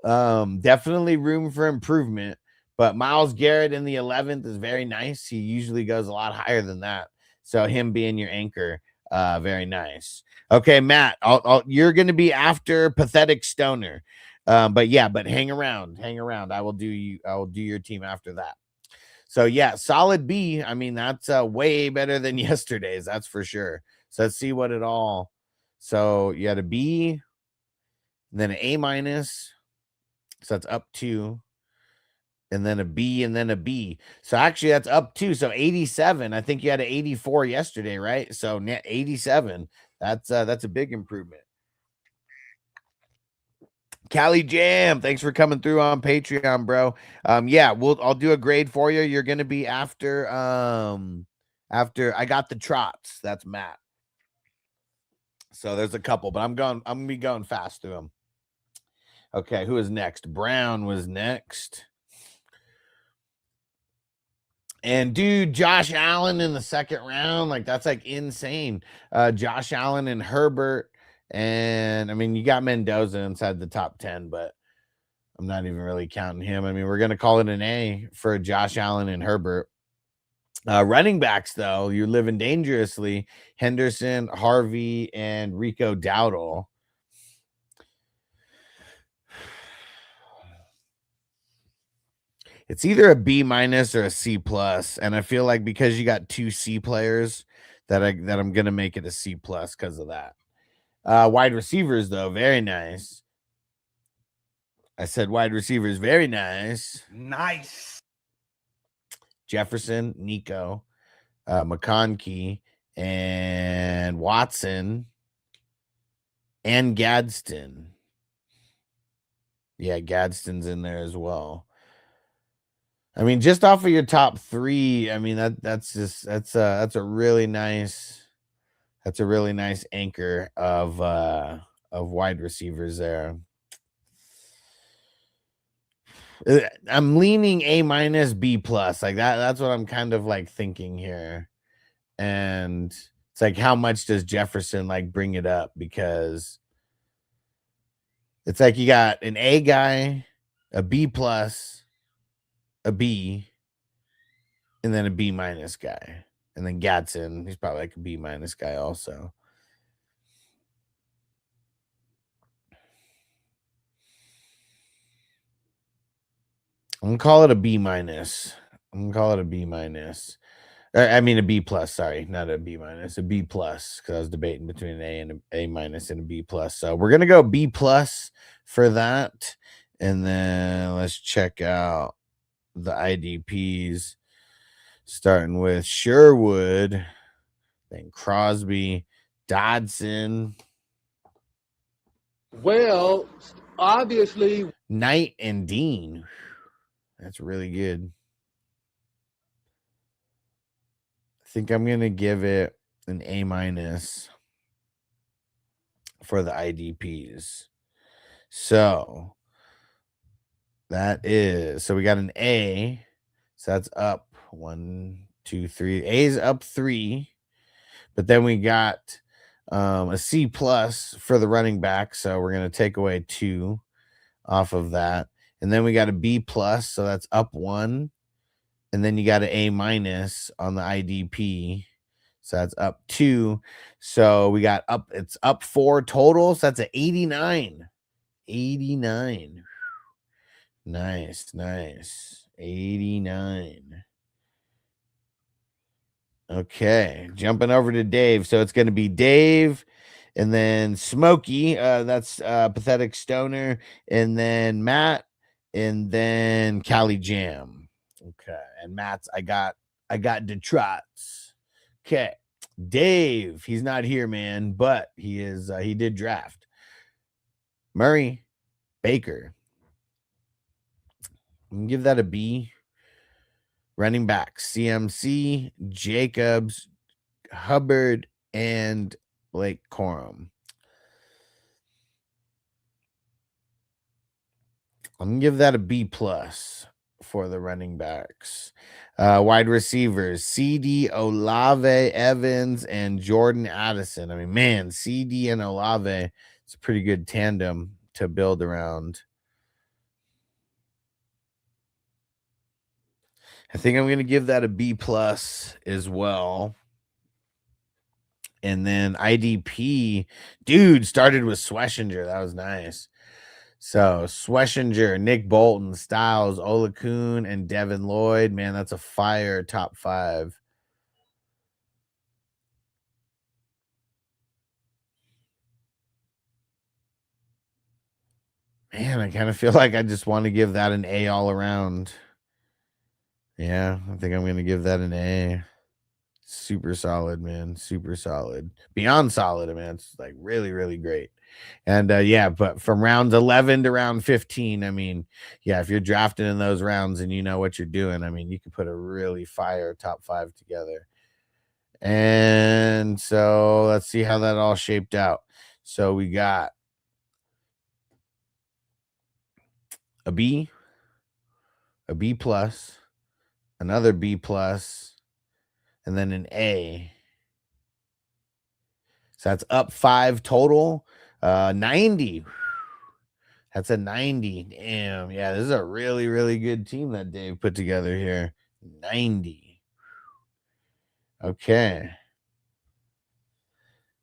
Definitely room for improvement. But Myles Garrett in the 11th is very nice. He usually goes a lot higher than that. So him being your anchor, very nice. Okay, Matt, you're going to be after Pathetic Stoner. But hang around. I will do your team after that. So, yeah, solid B. I mean, that's way better than yesterday's. That's for sure. So, let's see what it all. So, you had a B, then an A minus. So, that's up 2. And then a B, and then a B. So, actually, that's up 2. So, 87. I think you had an 84 yesterday, right? So, 87. That's a big improvement. Cali Jam, thanks for coming through on Patreon, bro. I'll do a grade for you. You're gonna be after I got the trots. That's Matt. So there's a couple, but I'm gonna be going fast through them. Okay, who is next? Brown was next. And dude, Josh Allen in the second round, like that's like insane. Josh Allen and Herbert. And I mean, you got Mendoza inside the top 10, but I'm not even really counting him. I mean, we're going to call it an A for Josh Allen and Herbert. Running backs, though, you're living dangerously. Henderson, Harvey, and Rico Dowdle. It's either a B minus or a C plus, and I feel like because you got 2 C players, that I'm gonna make it a C plus because of that. Wide receivers though, very nice. I said wide receivers, very nice. Nice. Jefferson, Nico, McConkey, and Watson, and Gadsden. Yeah, Gadsden's in there as well. I mean, just off of your top 3, I mean that's a really nice anchor of wide receivers there. I'm leaning A minus B plus, like that's what I'm kind of like thinking here. And it's like, how much does Jefferson like bring it up? Because it's like you got an A guy, a B plus, a B, and then a B minus guy. And then Gadsden, he's probably like a B minus guy also. I'm gonna call it a B minus. I mean a B plus, sorry, not a B minus, a B plus, because I was debating between an A and an A minus and a B plus. So we're gonna go B plus for that. And then let's check out the IDPs, starting with Sherwood, then Crosby, Dodson. Well, obviously, Knight and Dean. That's really good. I think I'm going to give it an A minus for the IDPs. So that is, so we got an A. So that's up 1, 2, 3. A's up 3. But then we got a C plus for the running back. So we're going to take away 2 off of that. And then we got a B plus. So that's up 1. And then you got an A minus on the IDP. So that's up 2. So we got up, it's up 4 total. So that's an 89. 89. Nice. 89. Okay, jumping over to Dave. So it's going to be Dave, and then Smokey. That's Pathetic Stoner, and then Matt, and then Cali Jam. Okay, and Matt's I got Detroit's. Okay, Dave. He's not here, man, but he is. He did draft Murray Baker. I'm gonna give that a B. Running back, CMC, Jacobs, Hubbard, and Blake Corum. I'm going to give that a B plus for the running backs. Wide receivers, CD, Olave, Evans, and Jordan Addison. I mean, man, CD and Olave, it's a pretty good tandem to build around. I think I'm going to give that a B plus as well. And then IDP, dude, started with Sweshinger. That was nice. So Sweshinger, Nick Bolton, Styles, Olakun, and Devin Lloyd. Man, that's a fire top 5. Man, I kind of feel like I just want to give that an A all around. Yeah, I think I'm going to give that an A. Super solid, man. Super solid. Beyond solid, man. It's like really, really great. And yeah, but from round 11 to round 15, I mean, yeah, if you're drafting in those rounds and you know what you're doing, I mean, you could put a really fire top 5 together. And so let's see how that all shaped out. So we got a B plus, another B plus, and then an A. So that's up 5 total. 90. That's a 90. Damn. Yeah, this is a really, really good team that Dave put together here. 90. Okay.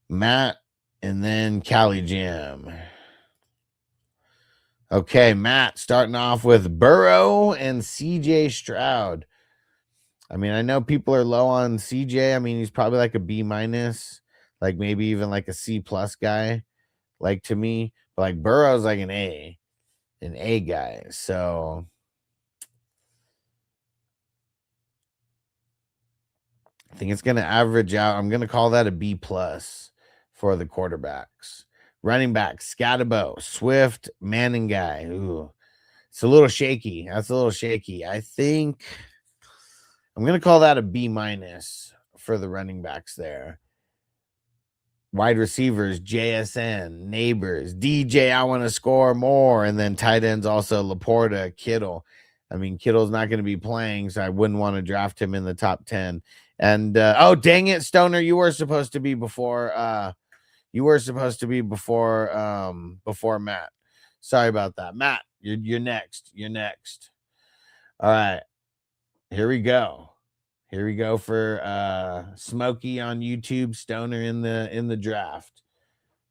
Matt, and then Cali Jam. Okay, Matt, starting off with Burrow and CJ Stroud. I mean, I know people are low on CJ. I mean, he's probably like a B minus, like maybe even like a C plus guy, like to me. But like Burrow's like an A guy. So I think it's going to average out. I'm going to call that a B plus for the quarterbacks. Running back, Scatabo, Swift, Manning guy. Ooh, it's a little shaky. That's a little shaky. I think I'm going to call that a B minus for the running backs there. Wide receivers, JSN, Neighbors, DJ, I want to score more. And then tight ends also Laporta, Kittle. I mean, Kittle's not going to be playing, so I wouldn't want to draft him in the top 10. And, oh, dang it, Stoner, you were supposed to be before before Matt. Sorry about that. Matt, you're next. You're next. All right. Here we go. Here we go for Smokey on YouTube, Stoner in the draft.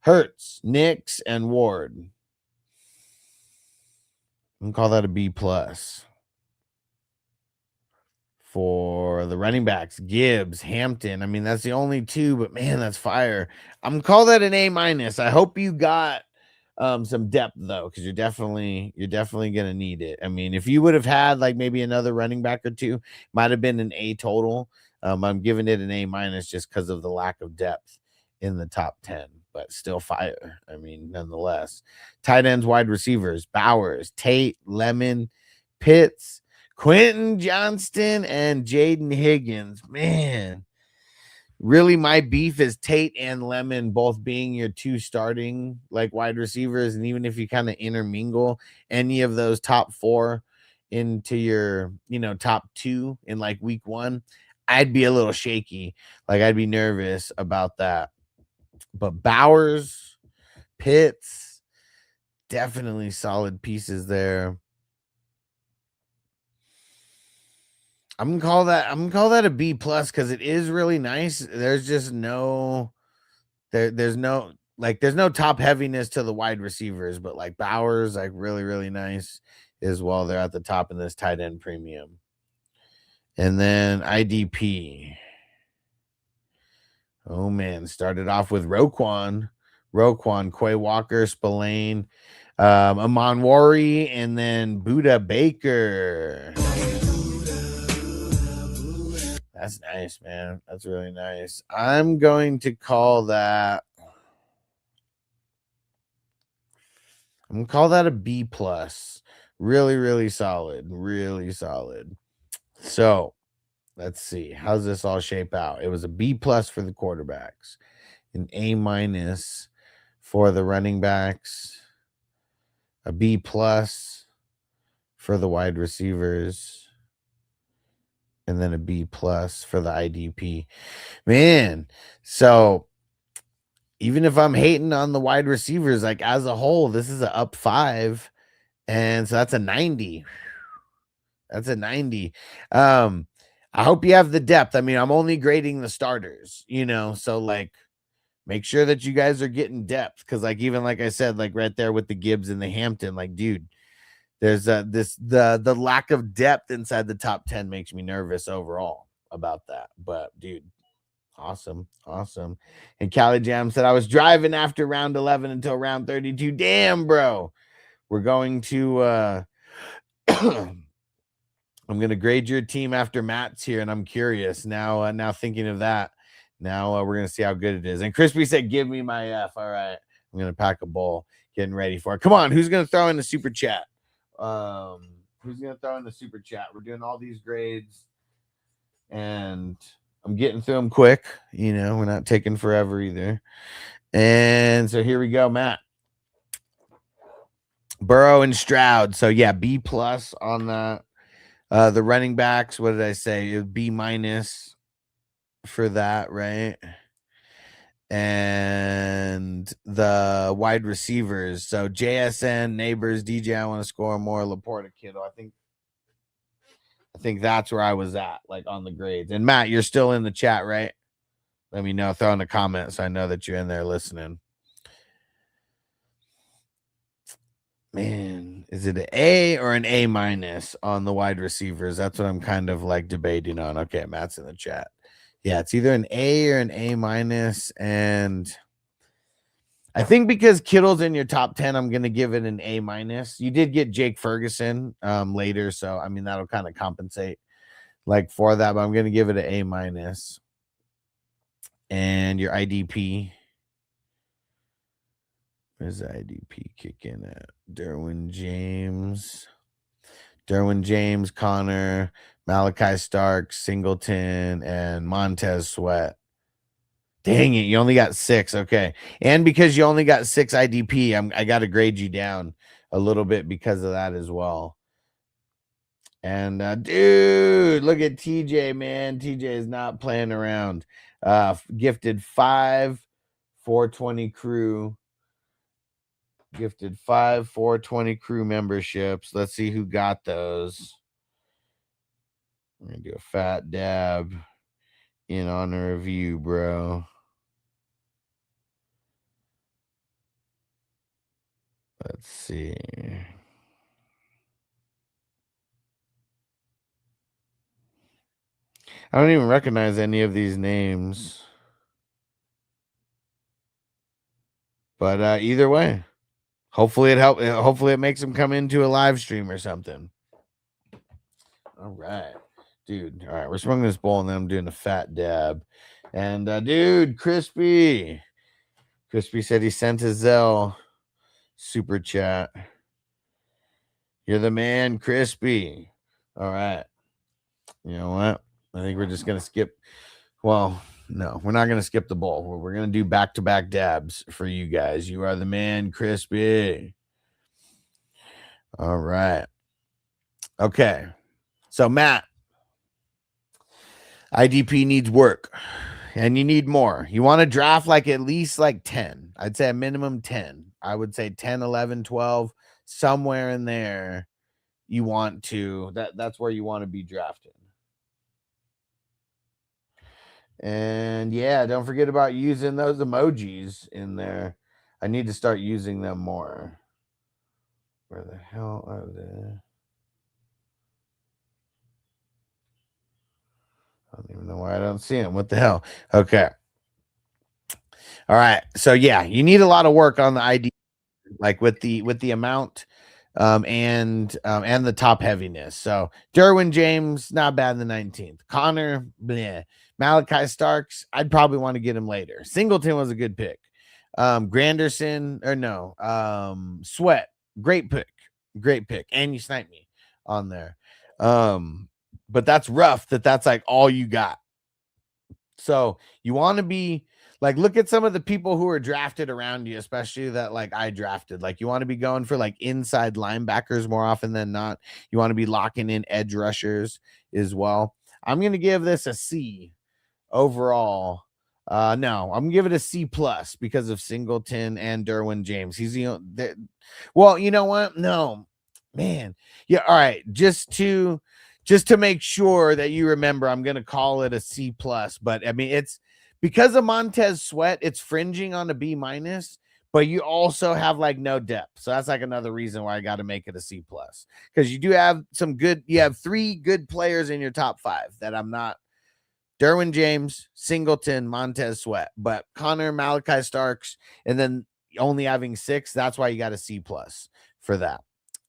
Hurts, Nix, and Ward. I'm gonna call that a B plus. For the running backs, Gibbs, Hampton. I mean, that's the only two, but man, that's fire. I'm gonna call that an A minus. I hope you got some depth though, because you're definitely gonna need it. I mean, if you would have had like maybe another running back or two, might have been an A total. I'm giving it an A minus just because of the lack of depth in the top 10, but still fire. I mean, nonetheless. Tight ends, wide receivers, Bowers, Tate, Lemon, Pitts, Quentin Johnston, and Jaden Higgins. Man, really my beef is Tate and Lemon both being your two starting like wide receivers. And even if you kind of intermingle any of those top 4 into your, top 2 in like week 1, I'd be a little shaky. Like I'd be nervous about that. But Bowers, Pitts, definitely solid pieces there. I'm gonna call that a B plus because it is really nice. There's just no there's no top heaviness to the wide receivers, but like Bowers, like really, really nice as well. They're at the top in this tight end premium. And then IDP. Oh man, started off with Roquan, Quay Walker, Spillane, Amon Wari, and then Buda Baker. That's nice, man. That's really nice. I'm going to call that a B plus. Really, really solid. Really solid. So let's see. How's this all shape out? It was a B plus for the quarterbacks, an A minus for the running backs, a B plus for the wide receivers, and then a B plus for the IDP. Man, so even if I'm hating on the wide receivers, like as a whole, this is an up 5. And so that's a 90. That's a 90. I hope you have the depth. I mean, I'm only grading the starters, so like make sure that you guys are getting depth. Cause like, even like I said, like right there with the Gibbs and the Hampton, like, dude, there's the lack of depth inside the top 10 makes me nervous overall about that. But dude, awesome. And Cali Jam said, I was driving after round 11 until round 32. Damn, bro. We're going to I'm going to grade your team after Matt's here, and I'm curious now thinking of that. Now we're going to see how good it is. And Crispy said, give me my F. All right. I'm going to pack a bowl, getting ready for it. Come on. Who's going to throw in the super chat? Who's going to throw in the super chat? We're doing all these grades, and I'm getting through them quick. We're not taking forever either. And so here we go, Matt. Burrow and Stroud. So yeah, B plus on that. The running backs, what did I say? It would be minus for that, right? And the wide receivers. So JSN, Neighbors, DJ, I want to score more, Laporta, Kittle. I think that's where I was at, like on the grades. And Matt, you're still in the chat, right? Let me know. Throw in a comment so I know that you're in there listening. Man, is it an A or an A minus on the wide receivers? That's what I'm kind of like debating on. Okay, Matt's in the chat. Yeah, it's either an A or an A minus. And I think because Kittle's in your top 10, I'm going to give it an A minus. You did get Jake Ferguson later. So, I mean, that'll kind of compensate like for that. But I'm going to give it an A minus. And your IDP. Where's the IDP kicking at? Derwin James, Connor, Malachi Starks, Singleton, and Montez Sweat. Dang it, you only got 6. Okay. And because you only got 6 IDP, I got to grade you down a little bit because of that as well. And dude, look at TJ, man. TJ is not playing around. Gifted 5 420 crew. Gifted 5 420 crew memberships. Let's see who got those. I'm going to do a fat dab in honor of you, bro. Let's see. I don't even recognize any of these names. But either way. Hopefully it makes them come into a live stream or something. All right, dude. All right, we're swinging this bowl and then I'm doing a fat dab. And dude, Crispy said he sent his Zelle super chat. You're the man, Crispy. All right. You know what? I think we're just gonna skip. Well, no, we're not going to skip the bowl. We're going to do back-to-back dabs for you guys. You are the man, Crispy. All right. Okay. So, Matt, IDP needs work, and you need more. You want to draft like at least like 10. I'd say a minimum 10. I would say 10, 11, 12, somewhere in there you want to. That's where you want to be drafted. And yeah, don't forget about using those emojis in there. I need to start using them more. Where the hell are they? I don't even know why I don't see them. What the hell? Okay. All right. So yeah, you need a lot of work on the ID, like with the amount and the top heaviness. So Derwin James, not bad in the 19th. Connor, bleh. Malachi Starks, I'd probably want to get him later. Singleton was a good pick. Granderson, or no, Sweat, great pick. And you sniped me on there. But that's rough that's like all you got. So you want to be like, look at some of the people who are drafted around you, especially that like I drafted. Like you want to be going for like inside linebackers more often than not. You want to be locking in edge rushers as well. I'm going to give this a C overall. No, I'm gonna give it a C plus because of Singleton and Derwin James. He's well, you know what? No, man. Yeah, all right. Just to make sure that you remember, I'm gonna call it a C plus. But I mean, it's because of Montez Sweat, it's fringing on a B minus. But you also have like no depth, so that's like another reason why I got to make it a C plus, because you do have some good. You have 3 good players in your top 5 that I'm not. Derwin James, Singleton, Montez Sweat, but Connor, Malachi Starks, and then only having 6. That's why you got a C plus for that.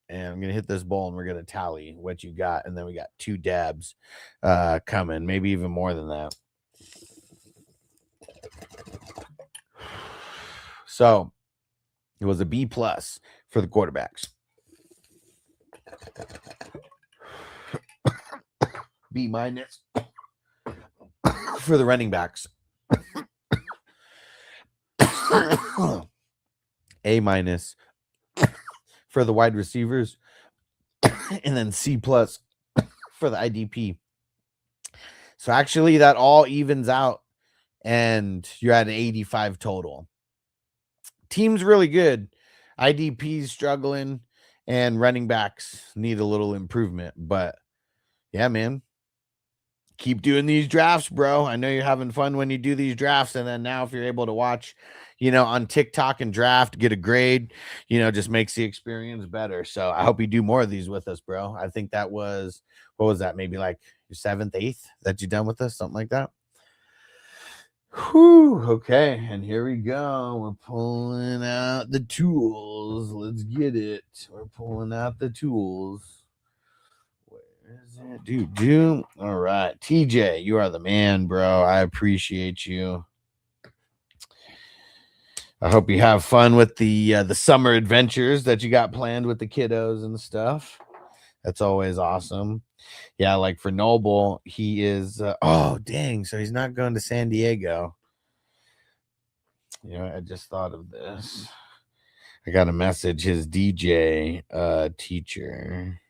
And I'm gonna hit this bowl and we're gonna tally what you got, and then we got 2 dabs coming, maybe even more than that. So it was a B plus for the quarterbacks. B minus for the running backs. A minus for the wide receivers. And then C plus for the IDP. So actually that all evens out and you're at an 85 total. Team's really good. IDP's struggling and running backs need a little improvement. But yeah, man. Keep doing these drafts, bro. I know you're having fun when you do these drafts. And then now if you're able to watch, on TikTok and draft, get a grade, just makes the experience better. So I hope you do more of these with us, bro. I think that was, what was that? Maybe like your 7th, 8th that you done with us, something like that. Whew, okay, and here we go. We're pulling out the tools. Let's get it. We're pulling out the tools. Where is it? Dude. All right, TJ, you are the man, bro. I appreciate you. I hope you have fun with the summer adventures that you got planned with the kiddos and stuff. That's always awesome. Yeah, like for Noble, he is oh dang, so he's not going to San Diego. I just thought of this. I got a message his DJ teacher,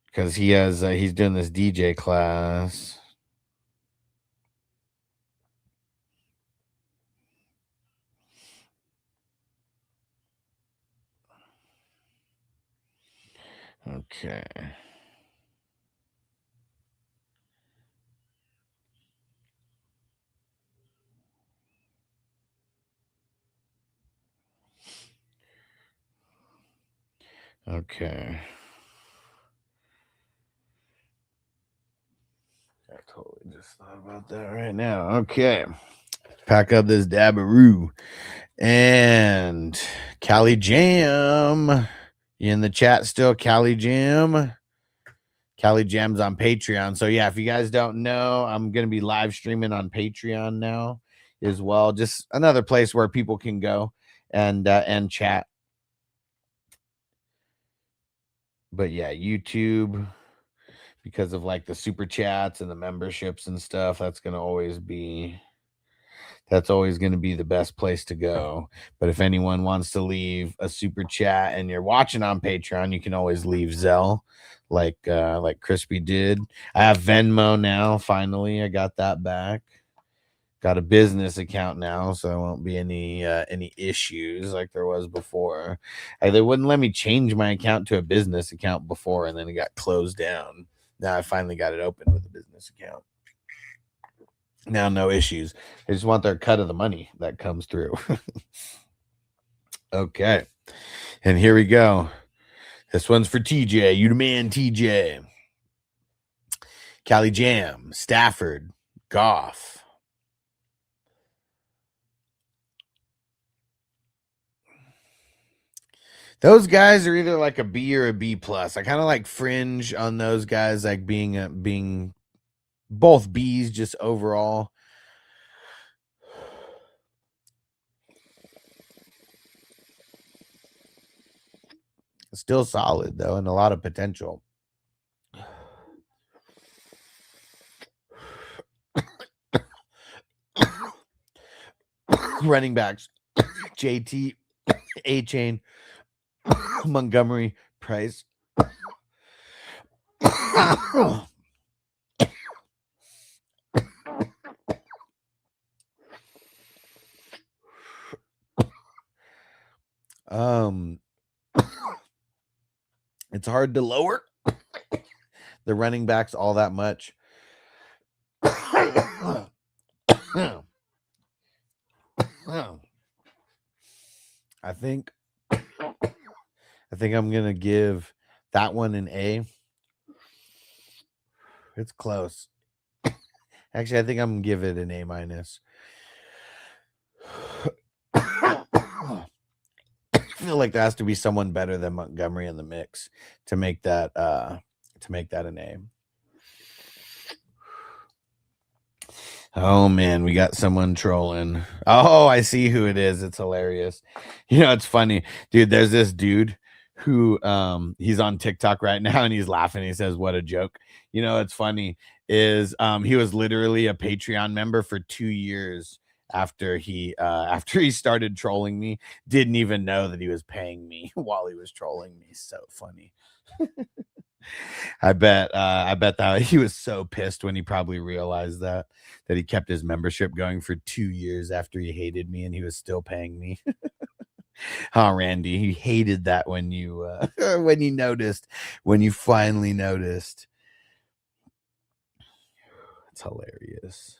because he's doing this DJ class. Okay. Okay. I totally just thought about that right now. Okay. Pack up this Dabaroo. And Cali Jam. You in the chat still, Cali Jam? Cali Jam's on Patreon. So yeah, if you guys don't know, I'm going to be live streaming on Patreon now as well. Just another place where people can go and chat. But yeah, YouTube, because of like the super chats and the memberships and stuff, that's always going to be the best place to go. But if anyone wants to leave a super chat and you're watching on Patreon, you can always leave Zelle, like Crispy did. I have Venmo now. Finally, I got that back. Got a business account now, so there won't be any issues like there was before. They wouldn't let me change my account to a business account before, and then it got closed down. Now I finally got it open with a business account. Now no issues. They just want their cut of the money that comes through. Okay, and here we go. This one's for TJ. You the man, TJ. Cali Jam, Stafford, Goff. Those guys are either like a B or a B plus. I kind of like fringe on those guys, like being both B's just overall. Still solid though, and a lot of potential. Running backs: JT, A-Chain, Montgomery, Price. It's hard to lower the running backs all that much. I think I'm gonna give that one an A. It's close. Actually, I think I'm gonna give it an A minus. I feel like there has to be someone better than Montgomery in the mix to make that an A. Oh man, we got someone trolling. Oh, I see who it is. It's hilarious. It's funny, dude. There's this dude who he's on TikTok right now and he's laughing. He says, "What a joke." It's funny is he was literally a Patreon member for 2 years after he started trolling me. Didn't even know that he was paying me while he was trolling me. So funny. I bet that he was so pissed when he probably realized that he kept his membership going for 2 years after he hated me and he was still paying me. Huh, Randy? You hated that when you when you finally noticed. It's hilarious.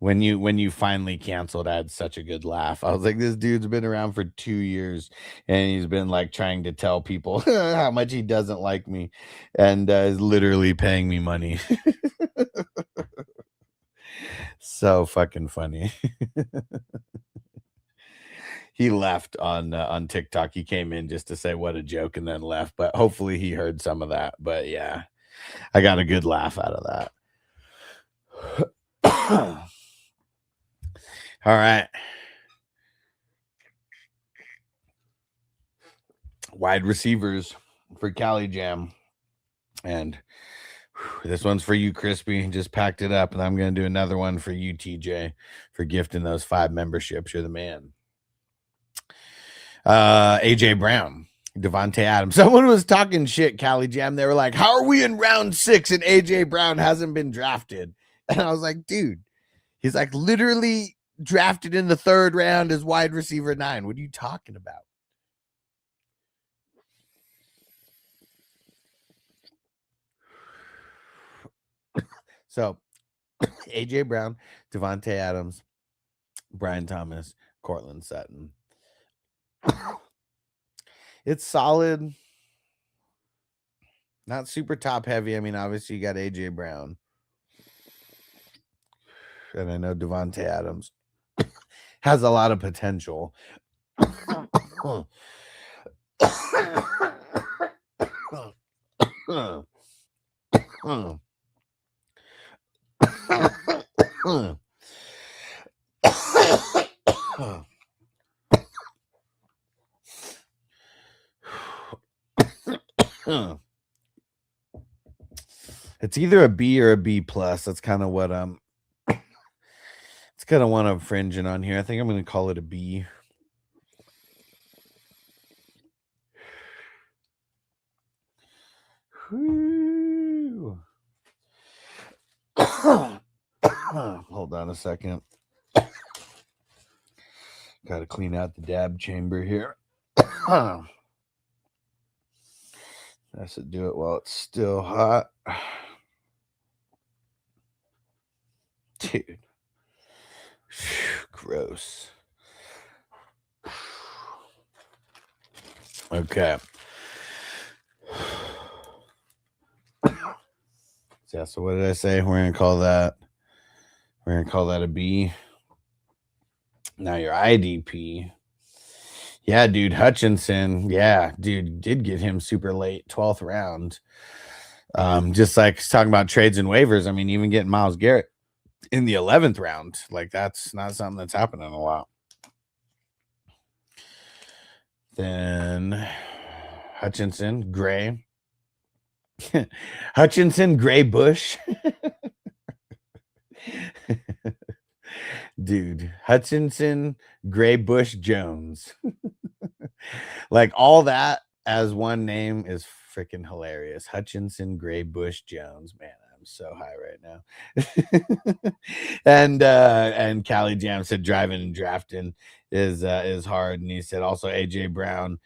when you finally canceled, I had such a good laugh. I was like, this dude's been around for 2 years and he's been like trying to tell people how much he doesn't like me and is literally paying me money. So fucking funny. He left on TikTok. He came in just to say what a joke and then left, but hopefully he heard some of that. But yeah, I got a good laugh out of that. All right. Wide receivers for Cali Jam. And this one's for you, Crispy. Just packed it up. And I'm going to do another one for you, TJ, for gifting those 5 memberships. You're the man. AJ Brown, Devontae Adams. Someone was talking shit, Cali Jam. They were like, how are we in round 6 and AJ Brown hasn't been drafted? And I was like, dude, he's like literally drafted in the 3rd round as wide receiver 9. What are you talking about? So AJ Brown, Devontae Adams, Brian Thomas, Cortland Sutton. It's solid. Not super top heavy. I mean, obviously you got AJ Brown. And I know Devontae Adams has a lot of potential. It's either a B or a B plus. That's kind of what it's kind of what I'm fringing on here. I think I'm going to call it a B. Whew. Hold on a second. Got to clean out the dab chamber here. I should do it while it's still hot. Dude. Gross. Okay. Yeah, so what did I say? We're going to call that a B. Now your IDP. Yeah, dude, Hutchinson. Yeah, dude, did get him super late, 12th round. Just like talking about trades and waivers. I mean, even getting Myles Garrett in the 11th round, like that's not something that's happening a lot. Then Hutchinson, Gray. Hutchinson, Gray, Bush. Dude, Hutchinson, Gray, Bush, Jones. Like all that as one name is freaking hilarious. Hutchinson, Gray, Bush, Jones. Man, I'm so high right now. And Cali Jam said driving and drafting is hard. And he said also AJ Brown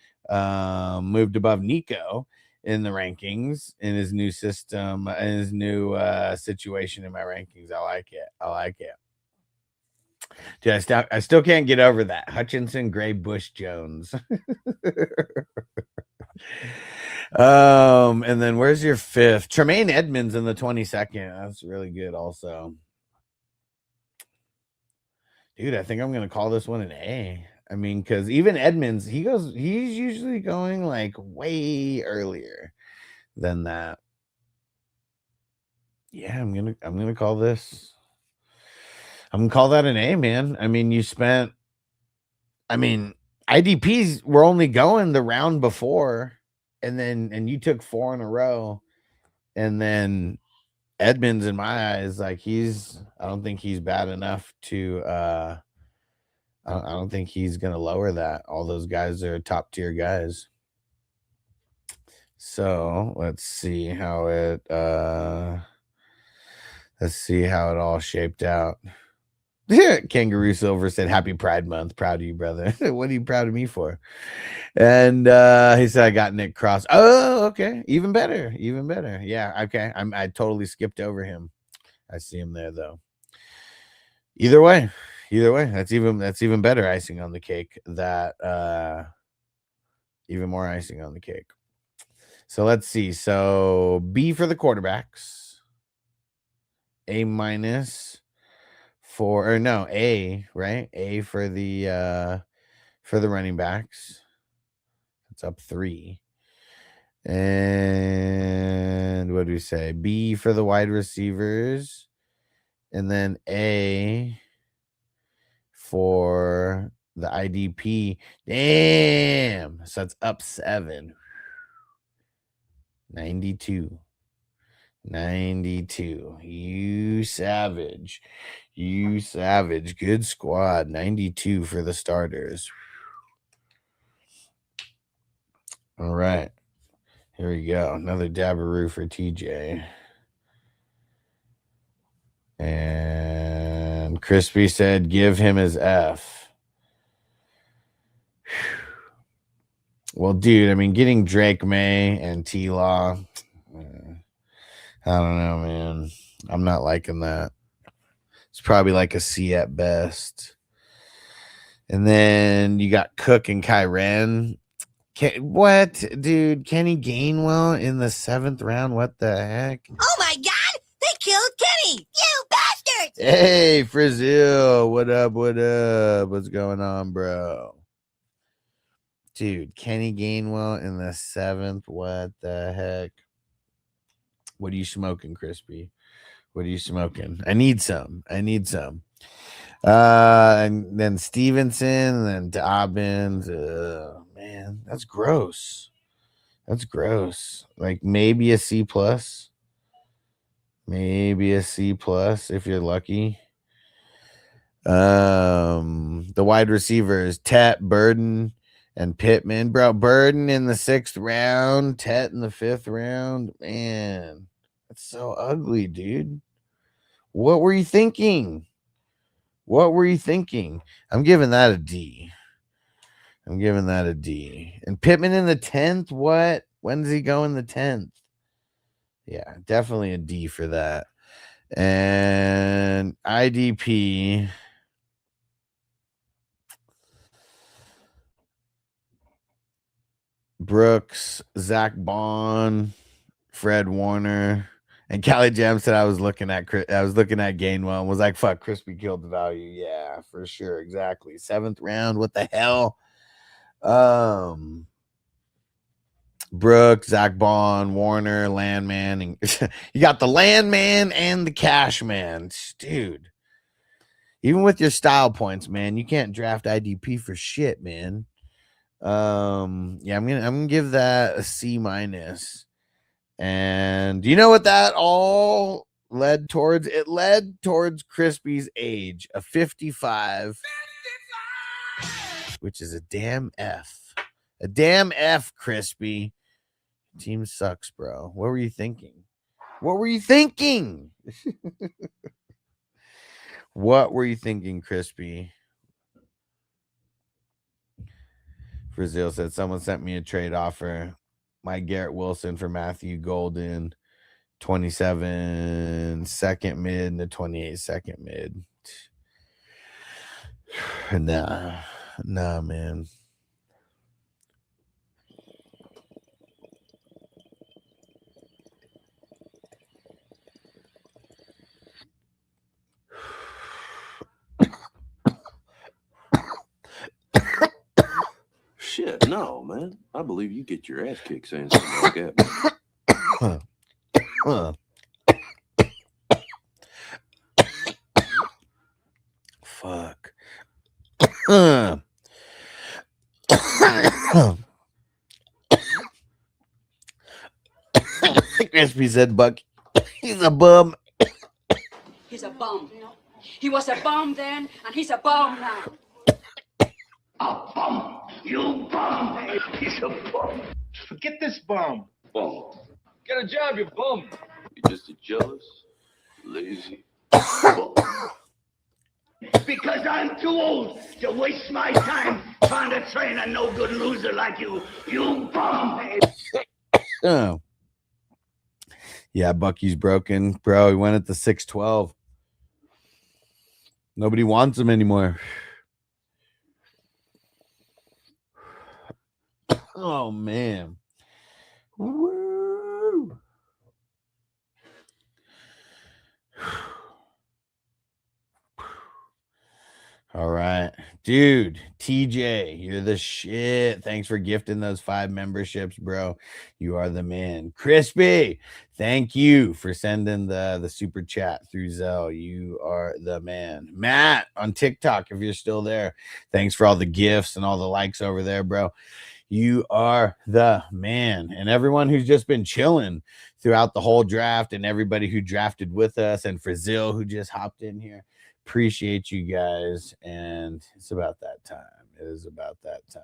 moved above Nico in the rankings in his new system, in his new situation in my rankings. I like it. Dude, I still can't get over that. Hutchinson, Gray, Bush, Jones. And then where's your 5th? Tremaine Edmonds in the 22nd. That's really good also. Dude, I think I'm gonna call this one an A. I mean, because even Edmonds, he's usually going like way earlier than that. Yeah, I'm gonna call this. I'm gonna call that an A, man. I mean, IDPs were only going the round before, and you took 4 in a row, and then Edmonds, in my eyes, like I don't think he's bad enough to I don't think he's gonna lower that. All those guys are top tier guys. So let's see how it all shaped out. Kangaroo Silver said, "Happy Pride Month. Proud of you, brother." What are you proud of me for? And he said, "I got Nick Cross." Oh, okay. Even better. Yeah, okay. I totally skipped over him. I see him there, though. Either way, that's even better icing on the cake. That even more icing on the cake. So let's see. So B for the quarterbacks, A minus for, or no, A, right? A for the running backs. It's up 3. And what do we say? B for the wide receivers, and then A for the IDP. Damn. So that's up 7. 92. You savage. Good squad. 92 for the starters. All right. Here we go. Another Dabberoo for TJ. And Crispy said, give him his F. Well, dude, I mean, getting Drake May and T-Law, I don't know, man. I'm not liking that. It's probably like a C at best. And then you got Cook and Kyren. What, dude? Kenny Gainwell in the 7th round? What the heck? Oh my God! They killed Kenny! You bastards! Hey, Frizzil. What up? What's going on, bro? Dude, Kenny Gainwell in the 7th. What the heck? What are you smoking, Crispy? What are you smoking? I need some. And then Stevenson, and then Dobbins. Man, that's gross. Like maybe a C+. Maybe a C+ if you're lucky. The wide receivers, Tet, Burden, and Pittman. Bro, Burden in the 6th round, Tet in the 5th round. Man, that's so ugly, dude. What were you thinking? I'm giving that a D. And Pittman in the 10th? What? When does he go in the 10th? Yeah, definitely a D for that. And IDP. Brooks, Zach Bond, Fred Warner, and Callie Jam said I was looking at Gainwell and was like, fuck, Crispy killed the value. Yeah, for sure. Exactly. 7th round. What the hell? Brooks, Zach Bond, Warner, Landman, and you got the Landman and the Cash Man. Dude. Even with your style points, man, you can't draft IDP for shit, man. Yeah, I'm gonna give that a C-. And you know what that all led towards? It led towards Crispy's age, a 55, which is a damn F. A damn F, Crispy. Team sucks, bro. What were you thinking? What were you thinking, Crispy? Brazil said someone sent me a trade offer. My Garrett Wilson for Matthew Golden, 27 second mid to 28 second mid. Nah, man. Shit, no, man. I believe you get your ass kicked saying something like that. Fuck. Crispy said, Buck, he's a bum. He's a bum. He was a bum then, and he's a bum now. A bum. You bum. He's a bum. Forget this bum. Bum. Get a job, you bum. You're just a jealous, lazy bum. Because I'm too old to waste my time trying to train a no-good loser like you. You bum. Oh. Yeah, Bucky's broken. Bro, he went at the 6'12". Nobody wants them anymore. Oh, man. Woo. All right, dude. TJ, you're the shit. Thanks for gifting those 5 memberships, bro. You are the man. Crispy, thank you for sending the super chat through Zelle. You are the man. Matt on TikTok, if you're still there, thanks for all the gifts and all the likes over there, bro. You are the man. And everyone who's just been chilling throughout the whole draft, and everybody who drafted with us, and Frazil who just hopped in here. Appreciate you guys. And it's about that time. It is about that time.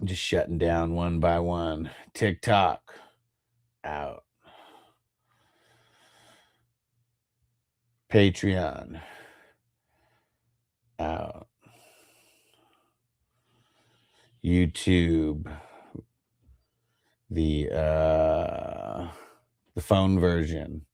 Just shutting down one by one. TikTok out. Patreon out. YouTube, the phone version